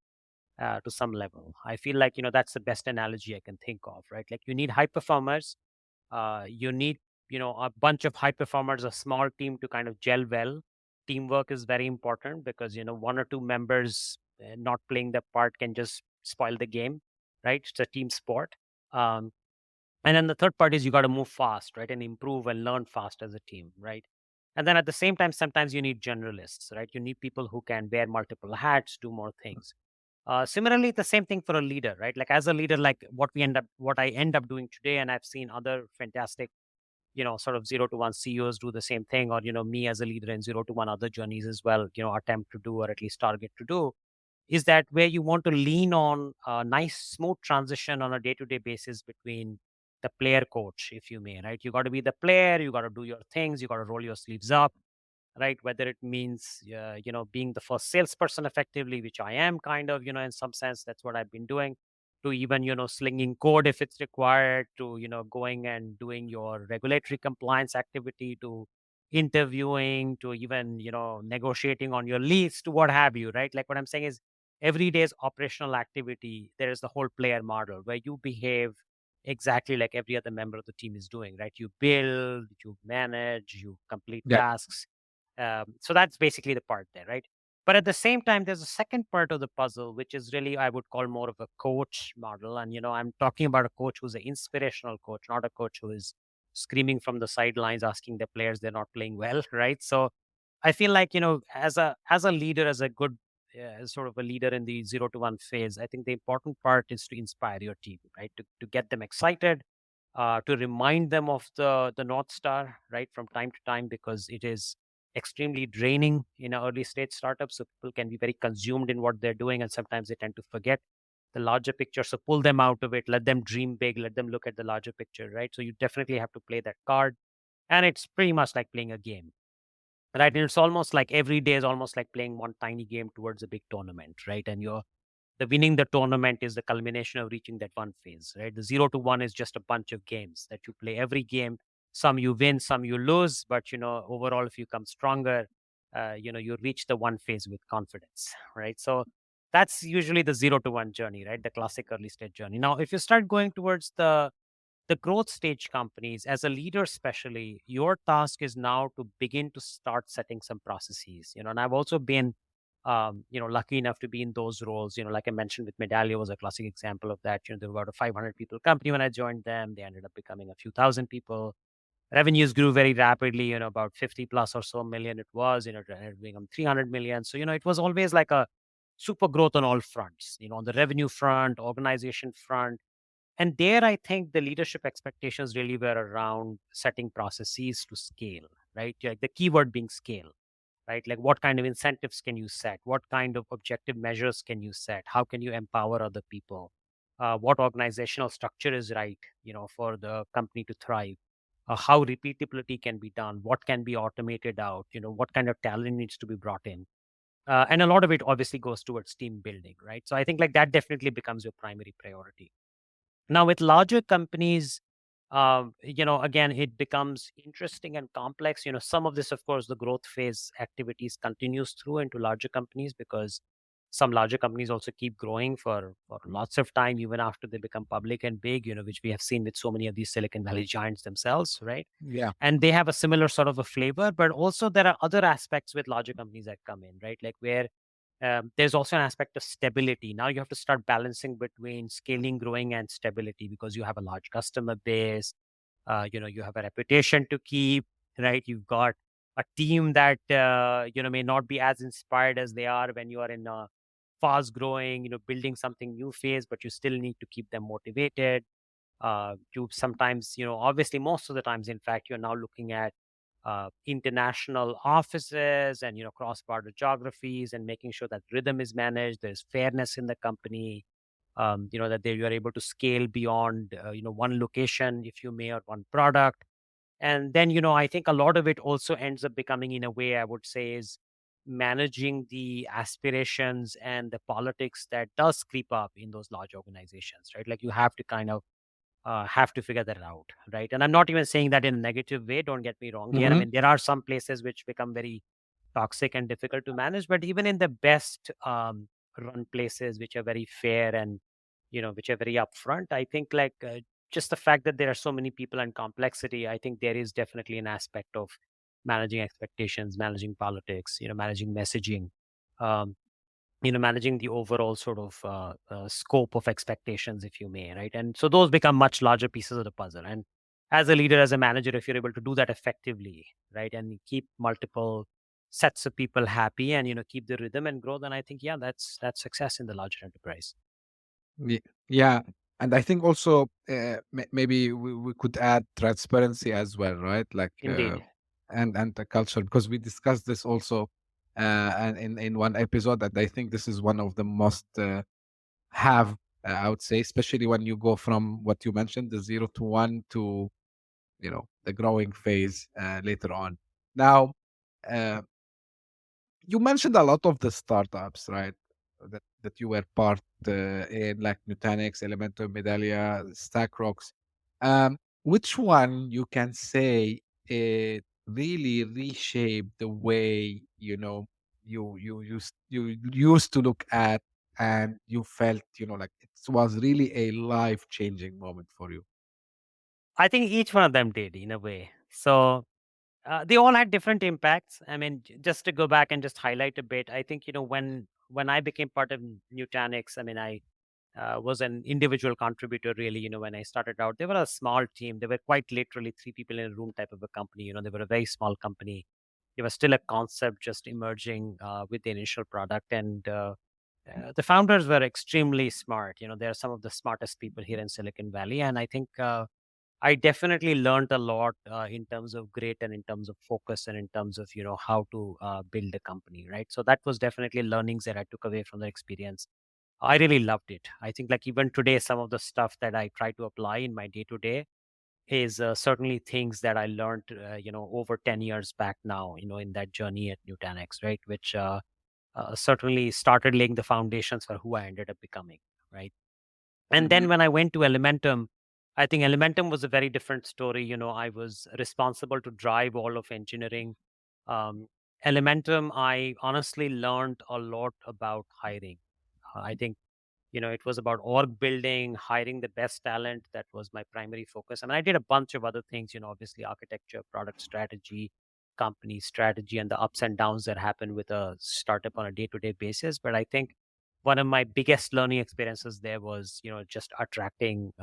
Speaker 3: to some level. I feel like that's the best analogy I can think of, right? Like you need high performers, you need a bunch of high performers, a small team to kind of gel well. Teamwork is very important because one or two members not playing their part can just spoil the game, right? It's a team sport. um, and then the third part is you got to move fast, right, and improve and learn fast as a team, right? And then at the same time, sometimes you need generalists, right? You need people who can wear multiple hats, do more things. Similarly, the same thing for a leader, right? Like as a leader, like what I end up doing today, and I've seen other fantastic sort of 0 to 1 CEOs do the same thing, or me as a leader in 0 to 1 other journeys as well, attempt to do, or at least target to do. is that where you want to lean on a nice smooth transition on a day-to-day basis between the player coach, if you may, right? You got to be the player, you got to do your things, you got to roll your sleeves up, right? Whether it means, being the first salesperson effectively, which I am kind of, in some sense, that's what I've been doing, to even, slinging code if it's required, to, going and doing your regulatory compliance activity, to interviewing, to even, negotiating on your lease, to what have you, right? Like what I'm saying is every day's operational activity, there is the whole player model where you behave exactly like every other member of the team is doing, right? You build, you manage, you complete
Speaker 2: Yeah.
Speaker 3: tasks. So that's basically the part there, right? But at the same time, there's a second part of the puzzle, which is really, I would call more of a coach model. And, I'm talking about a coach who's an inspirational coach, not a coach who is screaming from the sidelines, asking the players they're not playing well, right? So I feel like, as a leader, as a good sort of a leader in the 0 to 1 phase, I think the important part is to inspire your team, right? To get them excited, to remind them of the North Star, right, from time to time, because it is extremely draining in an early stage startup. So people can be very consumed in what they're doing, and sometimes they tend to forget the larger picture. So pull them out of it, let them dream big, let them look at the larger picture, right? So you definitely have to play that card. And it's pretty much like playing a game, right? And it's almost like every day is almost like playing one tiny game towards a big tournament, right? And the winning the tournament is the culmination of reaching that one phase, right? The 0 to 1 is just a bunch of games that you play every game. Some you win, some you lose, but overall, if you come stronger, you reach the one phase with confidence, right? So that's usually the 0 to 1 journey, right? The classic early stage journey. Now, if you start going towards the growth stage companies, as a leader especially, your task is now to begin to start setting some processes, and I've also been lucky enough to be in those roles. Like I mentioned, with Medallia was a classic example of that. There were about a 500 people company when I joined them. They ended up becoming a few thousand people. Revenues grew very rapidly, about 50 plus or so million it was, it ended up becoming 300 million. So, it was always like a super growth on all fronts, on the revenue front, organization front. And there, I think the leadership expectations really were around setting processes to scale, right? Like the keyword being scale, right? Like what kind of incentives can you set? What kind of objective measures can you set? How can you empower other people? What organizational structure is right, for the company to thrive? How repeatability can be done? What can be automated out? What kind of talent needs to be brought in? And a lot of it obviously goes towards team building, right? So I think like that definitely becomes your primary priority. Now, with larger companies, again, it becomes interesting and complex. Some of this, of course, the growth phase activities continues through into larger companies, because some larger companies also keep growing for lots of time, even after they become public and big, which we have seen with so many of these Silicon Valley giants themselves, right?
Speaker 2: Yeah.
Speaker 3: And they have a similar sort of a flavor, but also there are other aspects with larger companies that come in, right? Like where there's also an aspect of stability. Now you have to start balancing between scaling, growing, and stability, because you have a large customer base. You have a reputation to keep, right? You've got a team that may not be as inspired as they are when you are in a fast growing, building something new phase, but you still need to keep them motivated. You sometimes, obviously most of the times, in fact, you're now looking at international offices and cross-border geographies, and making sure that rhythm is managed, there's fairness in the company, that you are able to scale beyond one location, if you may, or one product. And then I think a lot of it also ends up becoming, in a way, I would say, is managing the aspirations and the politics that does creep up in those large organizations, right? Like you have to figure that out, right? And I'm not even saying that in a negative way, don't get me wrong here. I
Speaker 2: Hmm.
Speaker 3: mean, there are some places which become very toxic and difficult to manage, but even in the best run places, which are very fair and which are very upfront, I think like just the fact that there are so many people and complexity, I think there is definitely an aspect of managing expectations, managing politics, managing messaging, um, managing the overall sort of scope of expectations, if you may, right? And so those become much larger pieces of the puzzle. And as a leader, as a manager, if you're able to do that effectively, right, and keep multiple sets of people happy, and keep the rhythm and grow, then I think, yeah, that's success in the larger enterprise.
Speaker 2: Yeah. And I think also maybe we could add transparency as well, right? Like
Speaker 3: Indeed.
Speaker 2: and the culture, because we discussed this also and in one episode. And I think this is one of the most have I would say, especially when you go from what you mentioned, the 0 to 1 to the growing phase later on. Now, uh, you mentioned a lot of the startups, right? That you were part in, like Nutanix, Elementum, Medallia, StackRox. Which one you can say it really reshaped the way you used to look at, and you felt like it was really a life changing moment for you?
Speaker 3: I think each one of them did in a way. So they all had different impacts. I mean, just to go back and just highlight a bit, I think when I became part of Nutanix, I mean, I was an individual contributor really. When I started out, they were a small team. They were quite literally three people in a room type of a company. They were a very small company. It was still a concept just emerging with the initial product, and the founders were extremely smart. They're some of the smartest people here in Silicon Valley, and I think I definitely learned a lot in terms of grit and in terms of focus and in terms of how to build a company, right? So that was definitely learnings that I took away from the experience. I really loved it. I think like even today, some of the stuff that I try to apply in my day to day is certainly things that I learned, over 10 years back now, in that journey at Nutanix, right? Which certainly started laying the foundations for who I ended up becoming, right? And then
Speaker 2: Hmm.
Speaker 3: when I went to Elementum, I think Elementum was a very different story. I was responsible to drive all of engineering. Um, Elementum, I honestly learned a lot about hiring. I think it was about org building, hiring the best talent. That was my primary focus. I mean, I did a bunch of other things, obviously architecture, product strategy, company strategy, and the ups and downs that happen with a startup on a day-to-day basis. But I think one of my biggest learning experiences there was, just attracting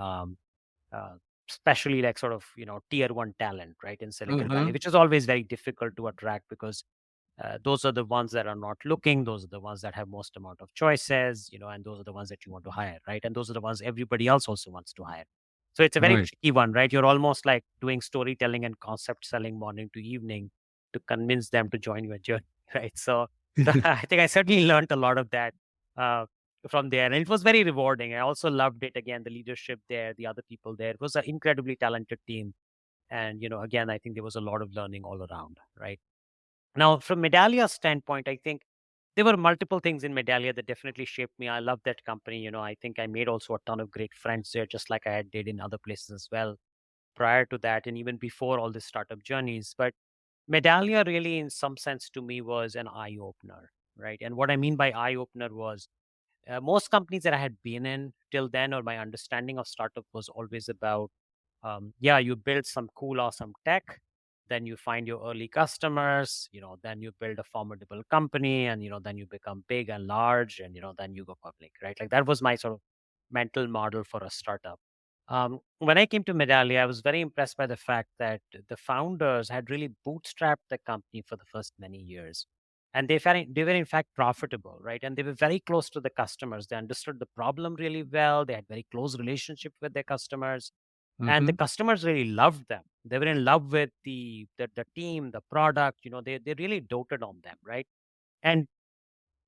Speaker 3: uh, especially like sort of, tier one talent, right, in Silicon Valley,
Speaker 2: Hmm.
Speaker 3: which is always very difficult to attract because those are the ones that are not looking. Those are the ones that have most amount of choices, and those are the ones that you want to hire, right? And those are the ones everybody else also wants to hire. So it's a very
Speaker 2: Right.
Speaker 3: tricky one, right? You're almost like doing storytelling and concept selling morning to evening to convince them to join your journey, right? So I think I certainly learned a lot of that uh, from there, and it was very rewarding. I also loved it. Again, the leadership there, the other people there. It was an incredibly talented team, and again, I think there was a lot of learning all around, right? Now, from Medallia's standpoint, I think there were multiple things in Medallia that definitely shaped me. I love that company. I think I made also a ton of great friends there, just like I had did in other places as well prior to that, and even before all the startup journeys. But Medallia really, in some sense, to me was an eye opener, right? And what I mean by eye opener was most companies that I had been in till then, or my understanding of startup was always about, yeah, you build some cool, awesome tech, then you find your early customers, then you build a formidable company, and then you become big and large, and then you go public, right? Like that was my sort of mental model for a startup. When I came to Medallia, I was very impressed by the fact that the founders had really bootstrapped the company for the first many years, and they were in fact profitable, right? And they were very close to the customers. They understood the problem really well. They had very close relationship with their customers, and the
Speaker 2: Hmm.
Speaker 3: customers really loved them. They were in love with the team, the product. They really doted on them, right? And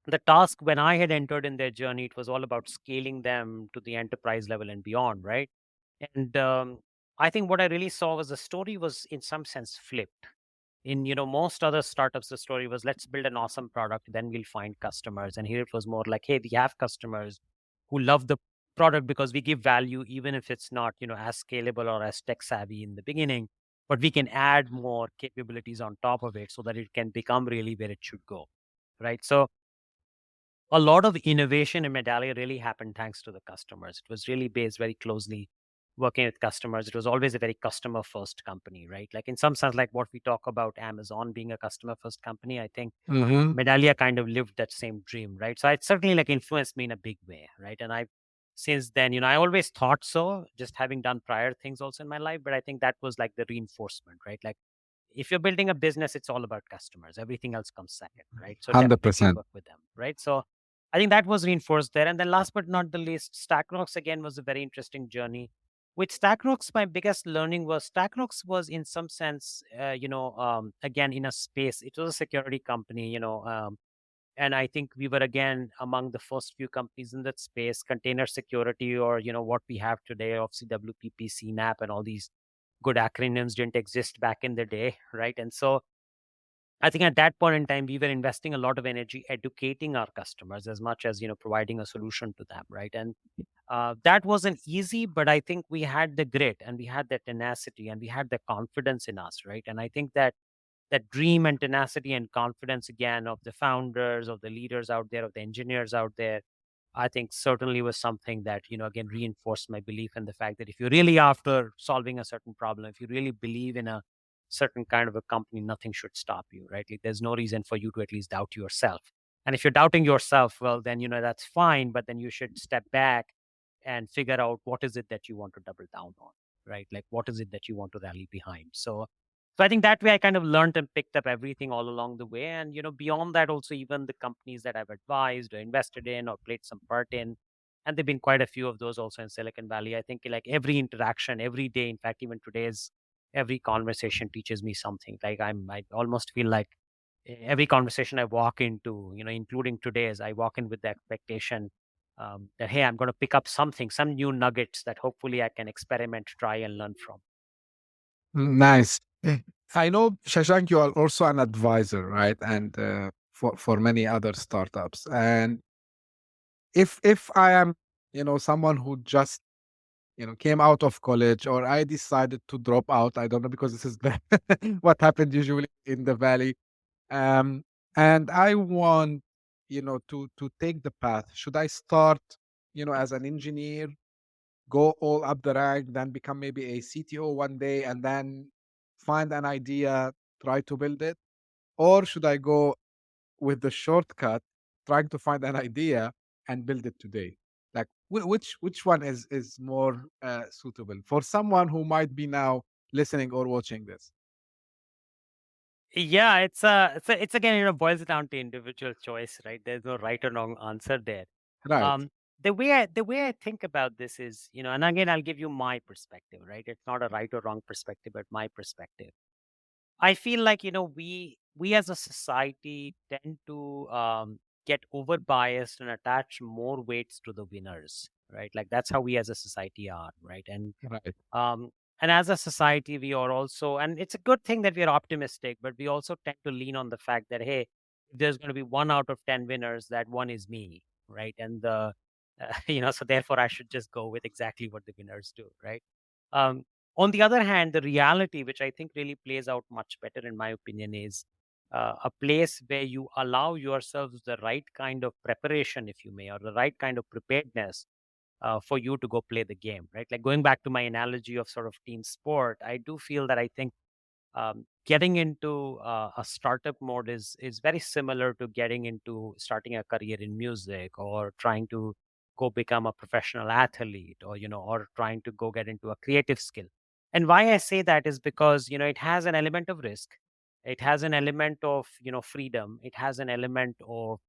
Speaker 3: the task when I had entered in their journey, it was all about scaling them to the enterprise level and beyond, right? And I think what I really saw was the story was in some sense flipped. In most other startups, the story was let's build an awesome product, then we'll find customers. And here it was more like, hey, we have customers who love the product because we give value, even if it's not as scalable or as tech savvy in the beginning, but we can add more capabilities on top of it so that it can become really where it should go, right? So a lot of innovation in Medallia really happened thanks to the customers. It was really based very closely working with customers. It was always a very customer first company, right? Like in some sense, like what we talk about Amazon being a customer first company, I think
Speaker 2: Hmm.
Speaker 3: Medallia kind of lived that same dream, right? So it certainly like influenced me in a big way, right? And I since then, I always thought so, just having done prior things also in my life, but I think that was like the reinforcement, right? Like if you're building a business, it's all about customers. Everything else comes second, right? So definitely
Speaker 2: 100%.
Speaker 3: work with them, right? So I think that was reinforced there. And then last but not the least, StackRox again was a very interesting journey. With StackRox, my biggest learning was StackRox was in some sense, again, in a space. It was a security company, and I think we were again among the first few companies in that space, container security, or what we have today of CWPP, CNAP, and all these good acronyms didn't exist back in the day, right? And so I think at that point in time, we were investing a lot of energy educating our customers as much as providing a solution to them, right? And that wasn't easy, but I think we had the grit and we had the tenacity and we had the confidence in us, right? And I think that dream and tenacity and confidence again of the founders, of the leaders out there, of the engineers out there, I think certainly was something that, again, reinforced my belief in the fact that if you're really after solving a certain problem, if you really believe in a certain kind of a company, nothing should stop you, right? Like there's no reason for you to at least doubt yourself. And if you're doubting yourself, well, then, that's fine, but then you should step back and figure out what is it that you want to double down on, right? Like what is it that you want to rally behind? So I think that way I kind of learned and picked up everything all along the way. And, beyond that, also, even the companies that I've advised or invested in or played some part in, and there've been quite a few of those also in Silicon Valley. I think like every interaction, every day, in fact, even today's every conversation teaches me something. Like I almost feel like every conversation I walk into, including today's, I walk in with the expectation that, hey, I'm going to pick up something, some new nuggets that hopefully I can experiment, try, and learn from.
Speaker 2: Nice. I know, Shashank, you are also an advisor, right? And for many other startups. And if I am, someone who just came out of college, or I decided to drop out, I don't know, because this is what happened usually in the valley. Um, and I want, to take the path. Should I start, as an engineer, go all up the rank, then become maybe a CTO one day, and then find an idea, try to build it? Or should I go with the shortcut, trying to find an idea and build it today? Like which one is more suitable for someone who might be now listening or watching this?
Speaker 3: Yeah, it's again, boils down to individual choice, right? There's no right or wrong answer there.
Speaker 2: Right.
Speaker 3: The way I think about this is, and again, I'll give you my perspective, right? It's not a right or wrong perspective, but my perspective. I feel like, we as a society tend to get over biased and attach more weights to the winners, right? Like that's how we as a society are, right?
Speaker 2: Right.
Speaker 3: Um, and as a society, we are also, and it's a good thing that we are optimistic, but we also tend to lean on the fact that, hey, if there's going to be 1 out of 10 winners, that one is me, right? And so therefore I should just go with exactly what the winners do, right? Um, on the other hand, the reality, which I think really plays out much better, in my opinion, is a place where you allow yourselves the right kind of preparation, if you may, or the right kind of preparedness for you to go play the game, right? Like going back to my analogy of sort of team sport, I do feel that I think getting into a startup mode is very similar to getting into starting a career in music or trying to go become a professional athlete or or trying to go get into a creative skill. And why I say that is because it has an element of risk, it has an element of freedom, it has an element of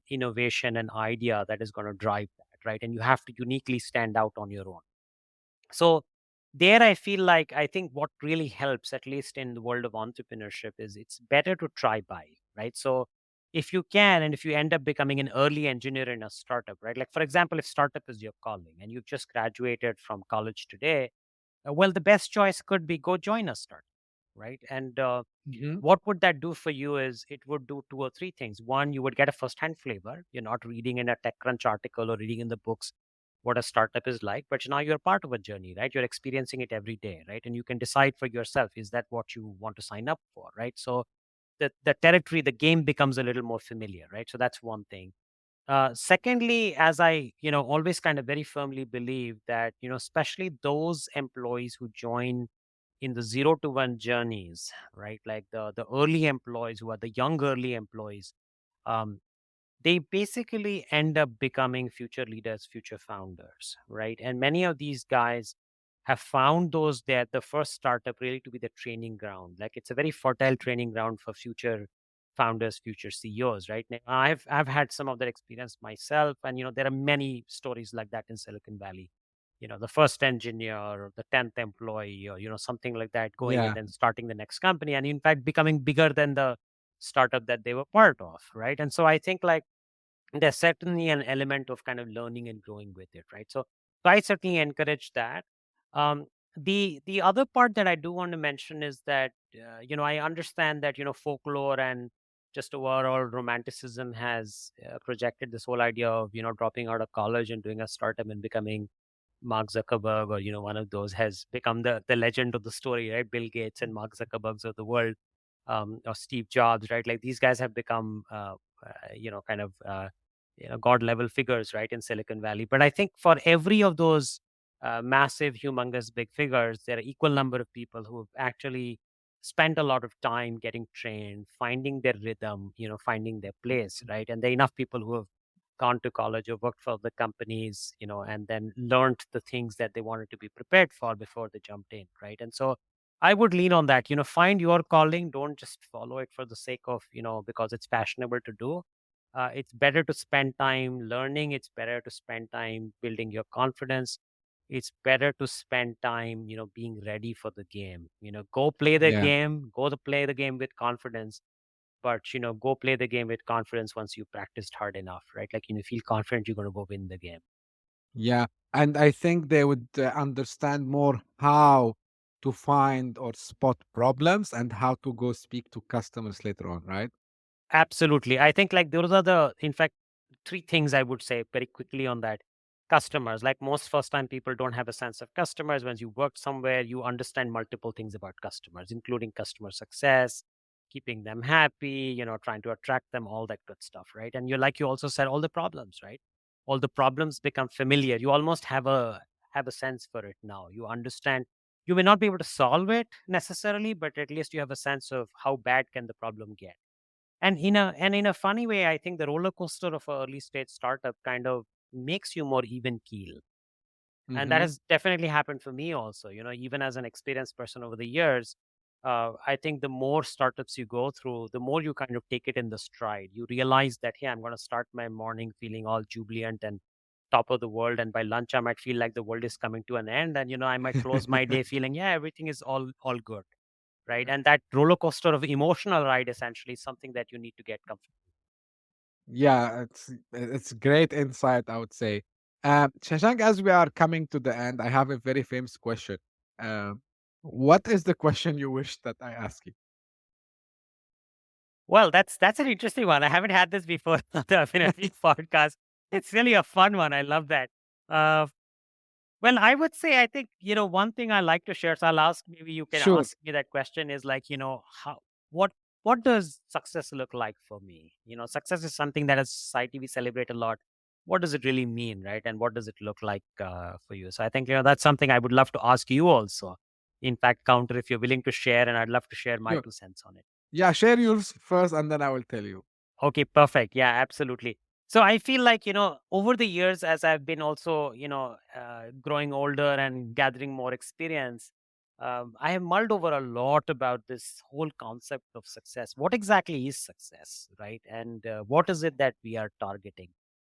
Speaker 3: innovation and idea that is going to drive that, right? And you have to uniquely stand out on your own. So there I feel like I think what really helps, at least in the world of entrepreneurship, is it's better to try by, right? So if you can, and if you end up becoming an early engineer in a startup, right? Like for example, if startup is your calling and you've just graduated from college today, well, the best choice could be go join a startup, right? And
Speaker 2: Mhm.
Speaker 3: what would that do for you is it would do two or three things. One, you would get a first-hand flavor. You're not reading in a TechCrunch article or reading in the books what a startup is like, but now you're part of a journey, right? You're experiencing it every day, right? And you can decide for yourself, is that what you want to sign up for, right? So the territory, the game becomes a little more familiar, right? So that's one thing. Secondly, as I, always kind of very firmly believe that, especially those employees who join in the 0 to 1 journeys, right? Like the early employees who are the young early employees, um, they basically end up becoming future leaders, future founders, right? And many of these guys have found those that the first startup really to be the training ground. Like it's a very fertile training ground for future founders, future CEOs, right? Now, I've had some of that experience myself, and there are many stories like that in Silicon Valley. the first engineer or the 10th employee, or something like that, going and
Speaker 2: Yeah.
Speaker 3: then starting the next company, and in fact becoming bigger than the startup that they were part of, right? And so I think, like, there's certainly an element of kind of learning and growing with it, right? So I certainly encourage that. um the other part that I do want to mention is that I understand that folklore and just overall romanticism has projected this whole idea of dropping out of college and doing a startup and becoming Mark Zuckerberg, or one of those, has become the legend of the story, right? Bill Gates and Mark Zuckerbergs of the world, or Steve Jobs, right? Like, these guys have become, kind of, god level figures, right, in Silicon Valley. But I think for every of those massive, humongous, big figures, there are equal number of people who have actually spent a lot of time getting trained, finding their rhythm, finding their place, right? And there are enough people who have gone to college or worked for the companies, and then learned the things that they wanted to be prepared for before they jumped in, right? And so I would lean on that. Find your calling. Don't just follow it for the sake of, because it's fashionable to do. It's better to spend time learning. It's better to spend time building your confidence. It's better to spend time, being ready for the game. Go play the
Speaker 2: Yeah.
Speaker 3: game. Go to play the game with confidence. But go play the game with confidence once you practiced hard enough, right? Like, feel confident you're going to go win the game.
Speaker 2: Yeah. And I think they would understand more how to find or spot problems and how to go speak to customers later on, right?
Speaker 3: Absolutely. I think, like, those are in fact, three things I would say very quickly on that. Customers, like, most first time people don't have a sense of customers. Once you work somewhere, you understand multiple things about customers, including customer success, keeping them happy, trying to attract them, all that good stuff, right? And you also said, all the problems, right? All the problems become familiar. You almost have a sense for it now. You understand. You may not be able to solve it necessarily, but at least you have a sense of how bad can the problem get. And in a funny way, I think the roller coaster of an early stage startup kind of makes you more even keel. And that
Speaker 2: Mm-hmm.
Speaker 3: has definitely happened for me also. Even as an experienced person over the years, I think the more startups you go through, the more you kind of take it in the stride. You realize that, hey, I'm going to start my morning feeling all jubilant and top of the world, and by lunch I might feel like the world is coming to an end, and I might close my day feeling, yeah, everything is all good, right? And that roller coaster of emotional ride essentially is something that you need to get comfortable.
Speaker 2: Yeah, it's great insight, I would say. Shashank, as we are coming to the end, I have a very famous question. Um, what is the question you wish that I ask you?
Speaker 3: Well, that's an interesting one. I haven't had this before. There have been a few podcasts. It's really a fun one. I love that. Uh, well, I would say, I think, one thing I like to share. So I'll ask, maybe you can
Speaker 2: Sure.
Speaker 3: ask me that question, is like, how what what does success look like for me? Success is something that as society we celebrate a lot. What does it really mean, right? And what does it look like for you? So I think, that's something I would love to ask you also. In fact, Counter, if you're willing to share, and I'd love to share my
Speaker 2: Sure.
Speaker 3: 2 cents on it.
Speaker 2: Yeah, share yours first and then I will tell you.
Speaker 3: Okay, perfect. Yeah, absolutely. So I feel like, over the years, as I've been also, growing older and gathering more experience, I have mulled over a lot about this whole concept of success. What exactly is success, right? And what is it that we are targeting?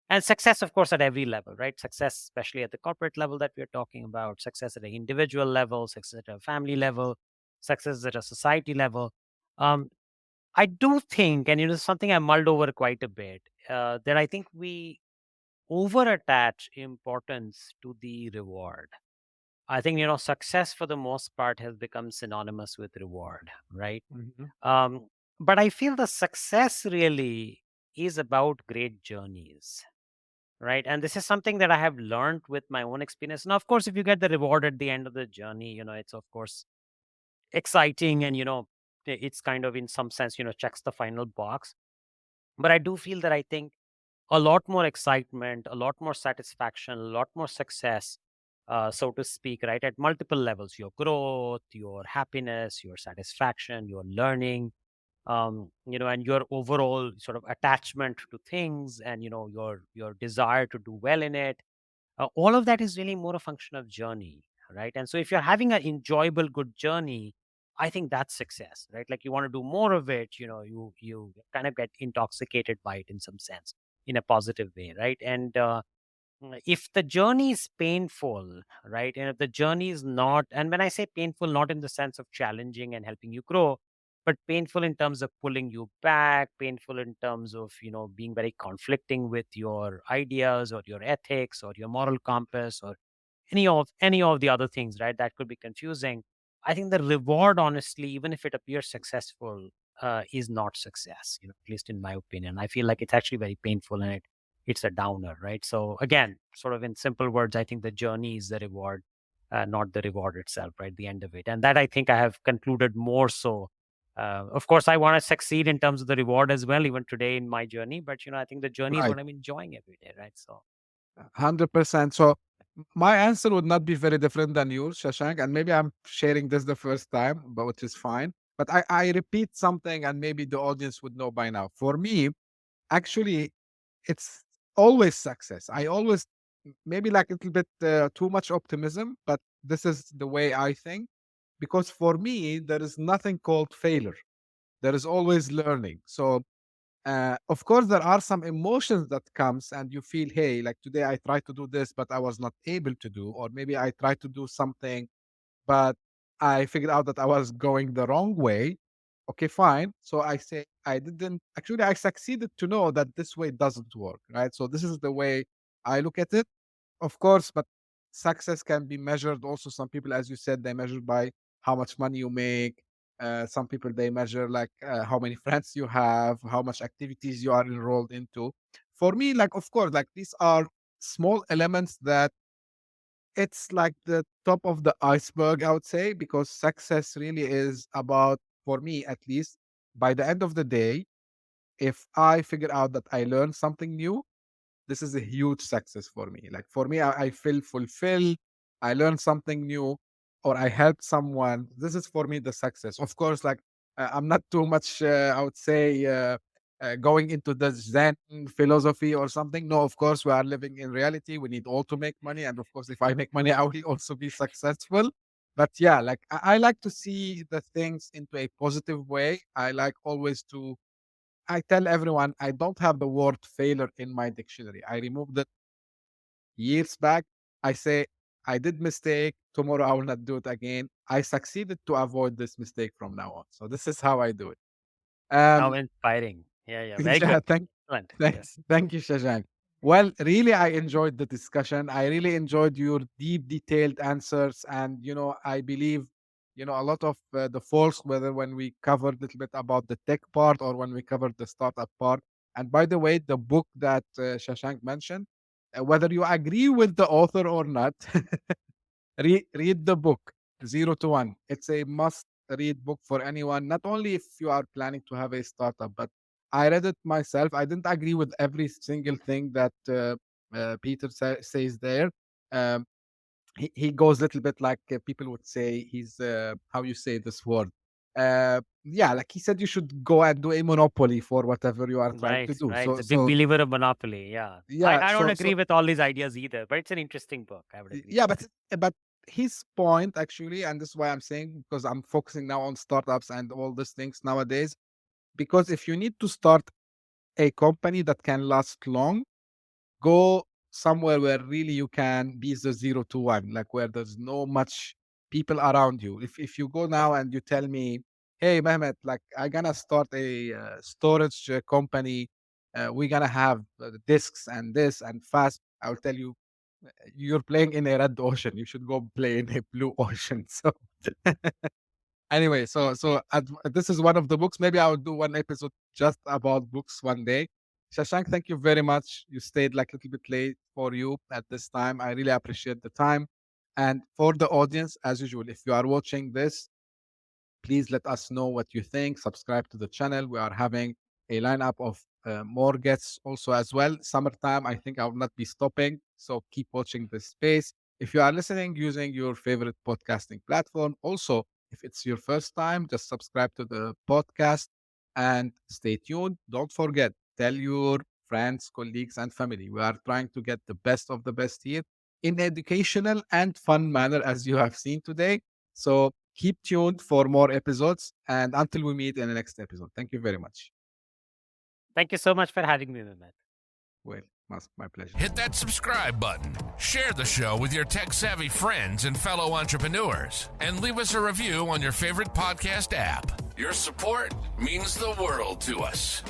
Speaker 3: And success, of course, at every level, right? Success, especially at the corporate level that we're talking about, success at an individual level, success at a family level, success at a society level. Um, I do think, and something I mulled over quite a bit, that I think we over attach importance to the reward. I think, success for the most part has become synonymous with reward, right?
Speaker 2: Mhm.
Speaker 3: Um, but I feel the success really is about great journeys, right? And this is something that I have learned with my own experience. Now, of course, if you get the reward at the end of the journey, it's of course exciting, and, it's kind of, in some sense, checks the final box. But I do feel that, I think, a lot more excitement, a lot more satisfaction, a lot more success, so to speak, right, at multiple levels: your growth, your happiness, your satisfaction, your learning, and your overall sort of attachment to things, and your desire to do well in it. All of that is really more a function of journey, right? And so if you're having an enjoyable, good journey, I think that's success, right? Like, you want to do more of it, you kind of get intoxicated by it in some sense, in a positive way, right? And if the journey is painful, right? And if the journey is not, and when I say painful, not in the sense of challenging and helping you grow, but painful in terms of pulling you back, painful in terms of, being very conflicting with your ideas or your ethics or your moral compass or any of the other things, right? That could be confusing. I think the reward, honestly, even if it appears successful, is not success, at least in my opinion. I feel like it's actually very painful, and it's a downer, right? So again, sort of in simple words, I think the journey is the reward, not the reward itself, right? The end of it. And that, I think, I have concluded more so. Of course, I want to succeed in terms of the reward as well, even today in my journey. But I think the journey is
Speaker 2: Right.
Speaker 3: what I'm enjoying every day, right? So
Speaker 2: 100%. So my answer would not be very different than yours, Shashank, and maybe I'm sharing this the first time, but which is fine. But I repeat something, and maybe the audience would know by now. For me, actually, it's always success. I always maybe like a little bit too much optimism, but this is the way I think. Because for me, there is nothing called failure. There is always learning. So of course there are some emotions that comes and you feel, hey, like today I tried to do this but I was not able to do, or maybe I tried to do something but I figured out that I was going the wrong way. Okay, fine. So I say I didn't actually, I succeeded to know that this way doesn't work, right? So this is the way I look at it. Of course, but success can be measured also. Some people, as you said, they measure by how much money you make. Some people they measure like how many friends you have, how much activities you are enrolled into. For me, like of course, like these are small elements that it's like the top of the iceberg, I would say, because success really is about, for me at least, by the end of the day, if I figure out that I learned something new, this is a huge success for me. Like for me, I feel fulfilled. I learned something new, or I helped someone. This is for me the success. Of course, like I'm not too much. I would say going into the Zen philosophy or something. No, of course we are living in reality. We need all to make money, and of course, if I make money, I will also be successful. But yeah, like I like to see the things into a positive way. I like always to I tell everyone I don't have the word failure in my dictionary. I removed it years back. I say I did mistake. Tomorrow I will not do it again. I succeeded to avoid this mistake from now on. So this is how I do it.
Speaker 3: how
Speaker 2: Um,
Speaker 3: inspiring. Yeah, yeah. Very
Speaker 2: yeah,
Speaker 3: good. Excellent. Yeah.
Speaker 2: thank you, Shashank. Well, really, I enjoyed the discussion. I really enjoyed your deep, detailed answers, and I believe, a lot of the folks, whether when we covered a little bit about the tech part or when we covered the startup part. And by the way, the book that Shashank mentioned, whether you agree with the author or not, read the book Zero to One. It's a must read book for anyone, not only if you are planning to have a startup, but I read it myself. I didn't agree with every single thing that Peter says there. Um, he goes a little bit like people would say he's how you say this word. Yeah, like he said, you should go and do a monopoly for whatever you are trying
Speaker 3: Right,
Speaker 2: to do.
Speaker 3: right.
Speaker 2: So,
Speaker 3: The big
Speaker 2: so
Speaker 3: believer of monopoly. Yeah. I,
Speaker 2: yeah,
Speaker 3: I don't
Speaker 2: so
Speaker 3: agree with all these ideas either, but it's an interesting book. I would agree.
Speaker 2: yeah, but his point actually, and this is why I'm saying, because I'm focusing now on startups and all these things nowadays. Because if you need to start a company that can last long, go somewhere where really you can be the 0 to 1, like where there's no much people around you. If you go now and you tell me, hey Mehmet, like I'm gonna start a storage company, we're gonna have disks and this and fast, I'll tell you, you're playing in a red ocean. You should go play in a blue ocean. So anyway, this is one of the books. Maybe I'll do one episode just about books one day. Shashank, thank you very much. You stayed like a little bit late for you at this time. I really appreciate the time. And for the audience, as usual, if you are watching this, please let us know what you think. Subscribe to the channel. We are having a lineup of more guests also as well. Summertime, I think I will not be stopping. So keep watching this space. If you are listening using your favorite podcasting platform, also, if it's your first time, just subscribe to the podcast and stay tuned. Don't forget, tell your friends, colleagues, and family. We are trying to get the best of the best here in educational and fun manner, as you have seen today. So keep tuned for more episodes. And until we meet in the next episode, thank you very much.
Speaker 3: Thank you so much for having me, Mehmet.
Speaker 2: Well. My pleasure.
Speaker 1: Hit that subscribe button, share the show with your tech-savvy friends and fellow entrepreneurs, and leave us a review on your favorite podcast app. Your support means the world to us.